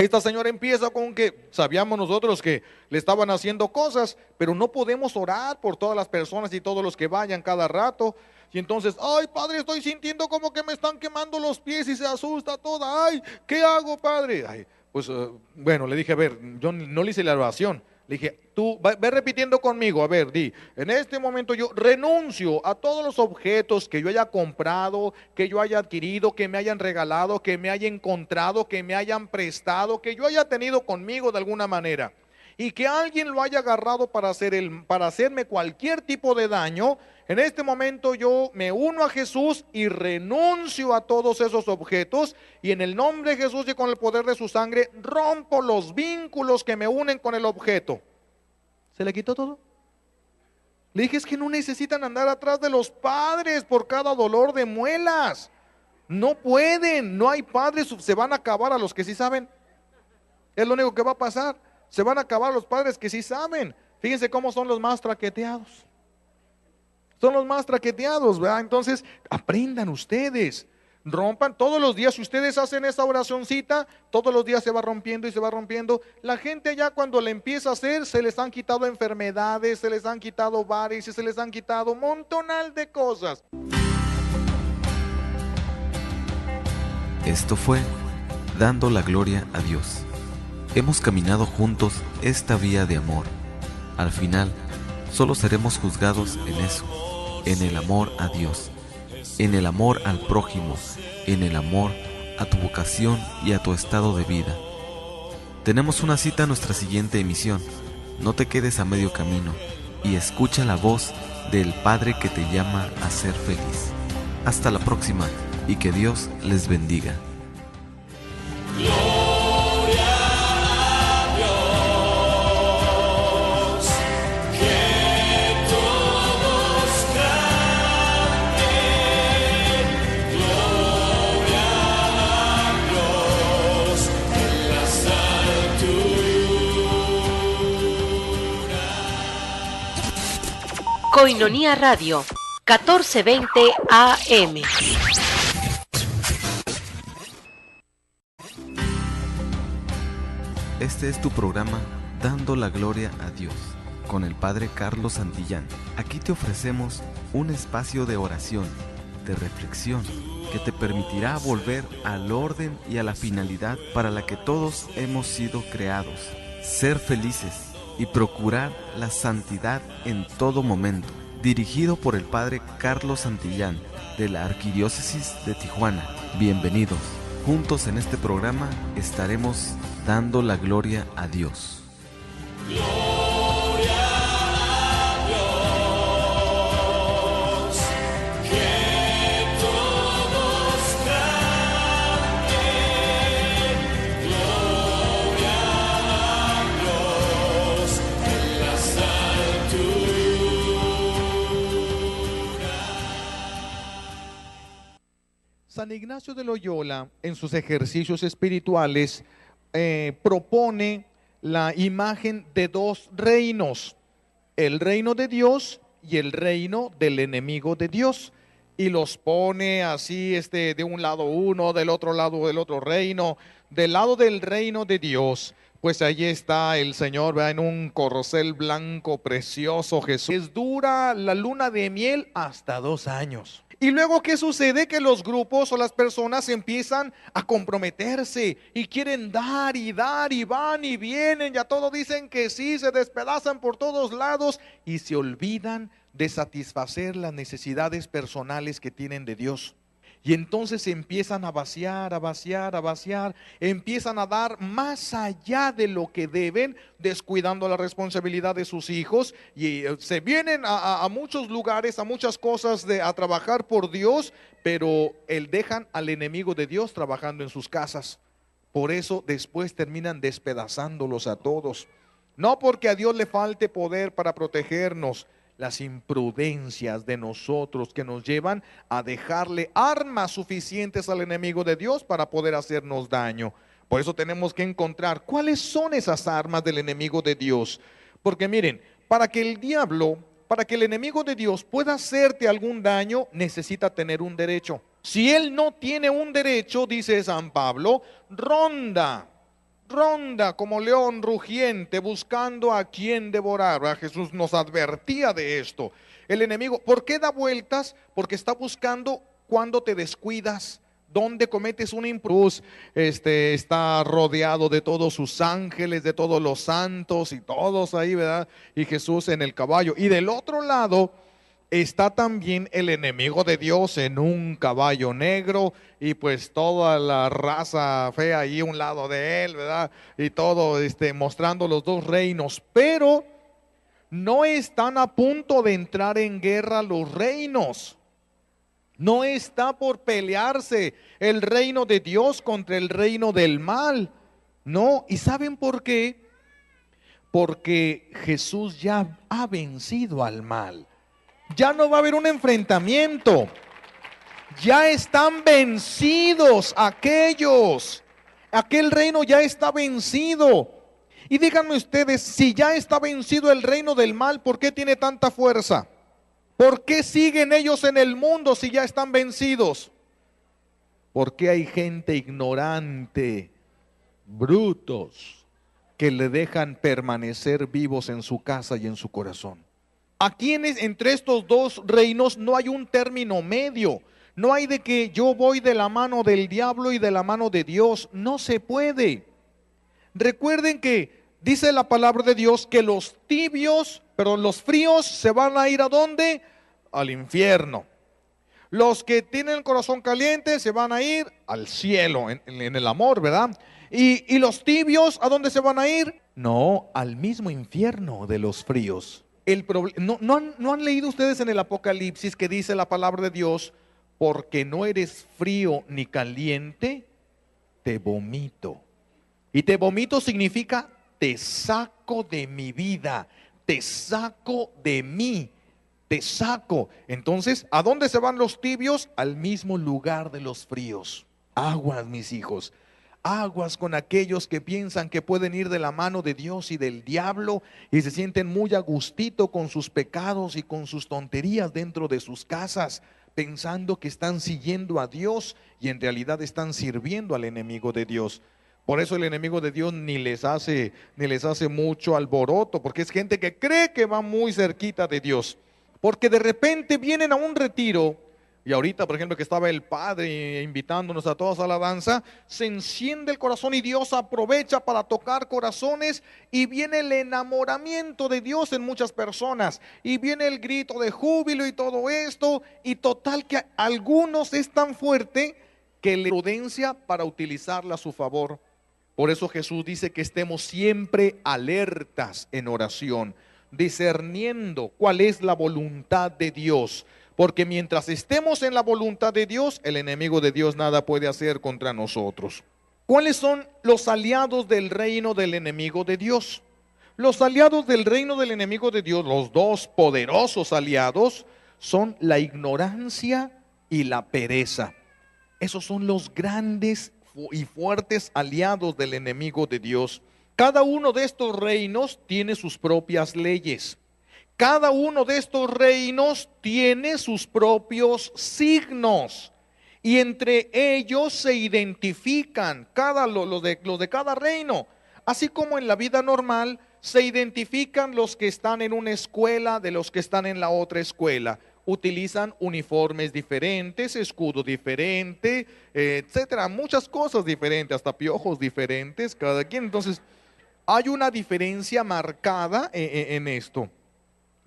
Esta señora empieza con que sabíamos nosotros que le estaban haciendo cosas, pero no podemos orar por todas las personas y todos los que vayan cada rato. Y entonces, ay, padre, estoy sintiendo como que me están quemando los pies y se asusta toda. Ay, ¿qué hago, padre? Ay, pues bueno, le dije, a ver, yo no le hice la oración. Le dije, tú ve repitiendo conmigo, a ver, di, en este momento yo renuncio a todos los objetos que yo haya comprado, que yo haya adquirido, que me hayan regalado, que me haya encontrado, que me hayan prestado, que yo haya tenido conmigo de alguna manera. Y que alguien lo haya agarrado para hacerme cualquier tipo de daño. En este momento yo me uno a Jesús y renuncio a todos esos objetos, y en el nombre de Jesús y con el poder de su sangre rompo los vínculos que me unen con el objeto. ¿Se le quitó todo? Le dije, es que no necesitan andar atrás de los padres por cada dolor de muelas. No pueden, no hay padres, se van a acabar a los que sí saben. Es lo único que va a pasar. Se van a acabar los padres que sí saben. Fíjense cómo son los más traqueteados. Son los más traqueteados, ¿verdad? Entonces, aprendan ustedes, rompan todos los días. Si ustedes hacen esa oracioncita, todos los días se va rompiendo y se va rompiendo. La gente ya cuando le empieza a hacer, se les han quitado enfermedades, se les han quitado varices, se les han quitado un montonal de cosas. Esto fue Dando la Gloria a Dios. Hemos caminado juntos esta vía de amor. Al final, solo seremos juzgados en eso, en el amor a Dios, en el amor al prójimo, en el amor a tu vocación y a tu estado de vida. Tenemos una cita en nuestra siguiente emisión. No te quedes a medio camino y escucha la voz del Padre que te llama a ser feliz. Hasta la próxima y que Dios les bendiga. Koinonia Radio, 1420 AM. Este es tu programa Dando la Gloria a Dios, con el Padre Carlos Santillán. Aquí te ofrecemos un espacio de oración, de reflexión, que te permitirá volver al orden y a la finalidad para la que todos hemos sido creados: ser felices y procurar la santidad en todo momento. Dirigido por el Padre Carlos Santillán, de la Arquidiócesis de Tijuana. Bienvenidos. Juntos en este programa estaremos dando la gloria a Dios. San Ignacio de Loyola, en sus ejercicios espirituales, propone la imagen de dos reinos: el reino de Dios y el reino del enemigo de Dios. Y los pone así, de un lado uno, del otro lado del otro reino. Del lado del reino de Dios, pues allí está el Señor, ¿verdad?, en un corcel blanco precioso, Jesús. Dura la luna de miel hasta 2 años. Y luego, ¿qué sucede? Que los grupos o las personas empiezan a comprometerse y quieren dar, y van y vienen, ya todos dicen que sí, se despedazan por todos lados y se olvidan de satisfacer las necesidades personales que tienen de Dios. Y entonces empiezan a vaciar, empiezan a dar más allá de lo que deben, descuidando la responsabilidad de sus hijos, y se vienen a muchos lugares, a muchas cosas, a trabajar por Dios, pero dejan al enemigo de Dios trabajando en sus casas. Por eso después terminan despedazándolos a todos. No porque a Dios le falte poder para protegernos, las imprudencias de nosotros que nos llevan a dejarle armas suficientes al enemigo de Dios para poder hacernos daño. Por eso tenemos que encontrar cuáles son esas armas del enemigo de Dios. Porque miren, para que el enemigo de Dios pueda hacerte algún daño, necesita tener un derecho. Si él no tiene un derecho, dice San Pablo, ronda ronda como león rugiente buscando a quien devorar. ¿Verdad? Jesús nos advertía de esto. El enemigo, ¿por qué da vueltas? Porque está buscando cuando te descuidas, donde cometes una imprudencia. Está rodeado de todos sus ángeles, de todos los santos y todos ahí, ¿verdad? Y Jesús en el caballo. Y del otro lado está también el enemigo de Dios en un caballo negro y pues toda la raza fea ahí a un lado de él, ¿verdad? Y todo mostrando los dos reinos, pero no están a punto de entrar en guerra los reinos. No está por pelearse el reino de Dios contra el reino del mal. No, ¿y saben por qué? Porque Jesús ya ha vencido al mal. Ya no va a haber un enfrentamiento. Ya están vencidos aquellos. Aquel reino ya está vencido. Y díganme ustedes, si ya está vencido el reino del mal, ¿por qué tiene tanta fuerza? ¿Por qué siguen ellos en el mundo si ya están vencidos? Porque hay gente ignorante, brutos, que le dejan permanecer vivos en su casa y en su corazón. Aquí entre estos dos reinos no hay un término medio. No hay de que yo voy de la mano del diablo y de la mano de Dios. No se puede. Recuerden que dice la palabra de Dios que los tibios, pero los fríos se van a ir ¿a dónde? Al infierno. Los que tienen el corazón caliente se van a ir al cielo, en el amor, ¿verdad? Y los tibios, ¿a dónde se van a ir? No, al mismo infierno de los fríos. ¿No han leído ustedes en el Apocalipsis que dice la palabra de Dios? Porque no eres frío ni caliente, te vomito. Y te vomito significa te saco de mi vida, te saco de mí, te saco. Entonces, ¿a dónde se van los tibios? Al mismo lugar de los fríos. Aguas, mis hijos. Aguas con aquellos que piensan que pueden ir de la mano de Dios y del diablo y se sienten muy a gustito con sus pecados y con sus tonterías dentro de sus casas, pensando que están siguiendo a Dios y en realidad están sirviendo al enemigo de Dios. Por eso el enemigo de Dios ni les hace mucho alboroto, porque es gente que cree que va muy cerquita de Dios. Porque de repente vienen a un retiro. Y ahorita, por ejemplo, que estaba el Padre invitándonos a todos a la danza, se enciende el corazón y Dios aprovecha para tocar corazones y viene el enamoramiento de Dios en muchas personas y viene el grito de júbilo y todo esto, y total que algunos es tan fuerte que le prudencia para utilizarla a su favor. Por eso Jesús dice que estemos siempre alertas en oración, discerniendo cuál es la voluntad de Dios. Porque mientras estemos en la voluntad de Dios, el enemigo de Dios nada puede hacer contra nosotros. ¿Cuáles son los aliados del reino del enemigo de Dios? Los aliados del reino del enemigo de Dios, los dos poderosos aliados, son la ignorancia y la pereza. Esos son los grandes y fuertes aliados del enemigo de Dios. Cada uno de estos reinos tiene sus propias leyes. Cada uno de estos reinos tiene sus propios signos y entre ellos se identifican los de cada reino. Así como en la vida normal se identifican los que están en una escuela de los que están en la otra escuela. Utilizan uniformes diferentes, escudo diferente, etcétera, muchas cosas diferentes, hasta piojos diferentes cada quien. Entonces hay una diferencia marcada en esto.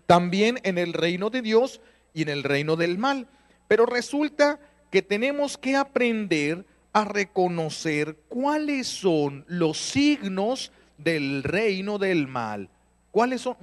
También en el reino de Dios y en el reino del mal. Pero resulta que tenemos que aprender a reconocer cuáles son los signos del reino del mal. ¿Cuáles son?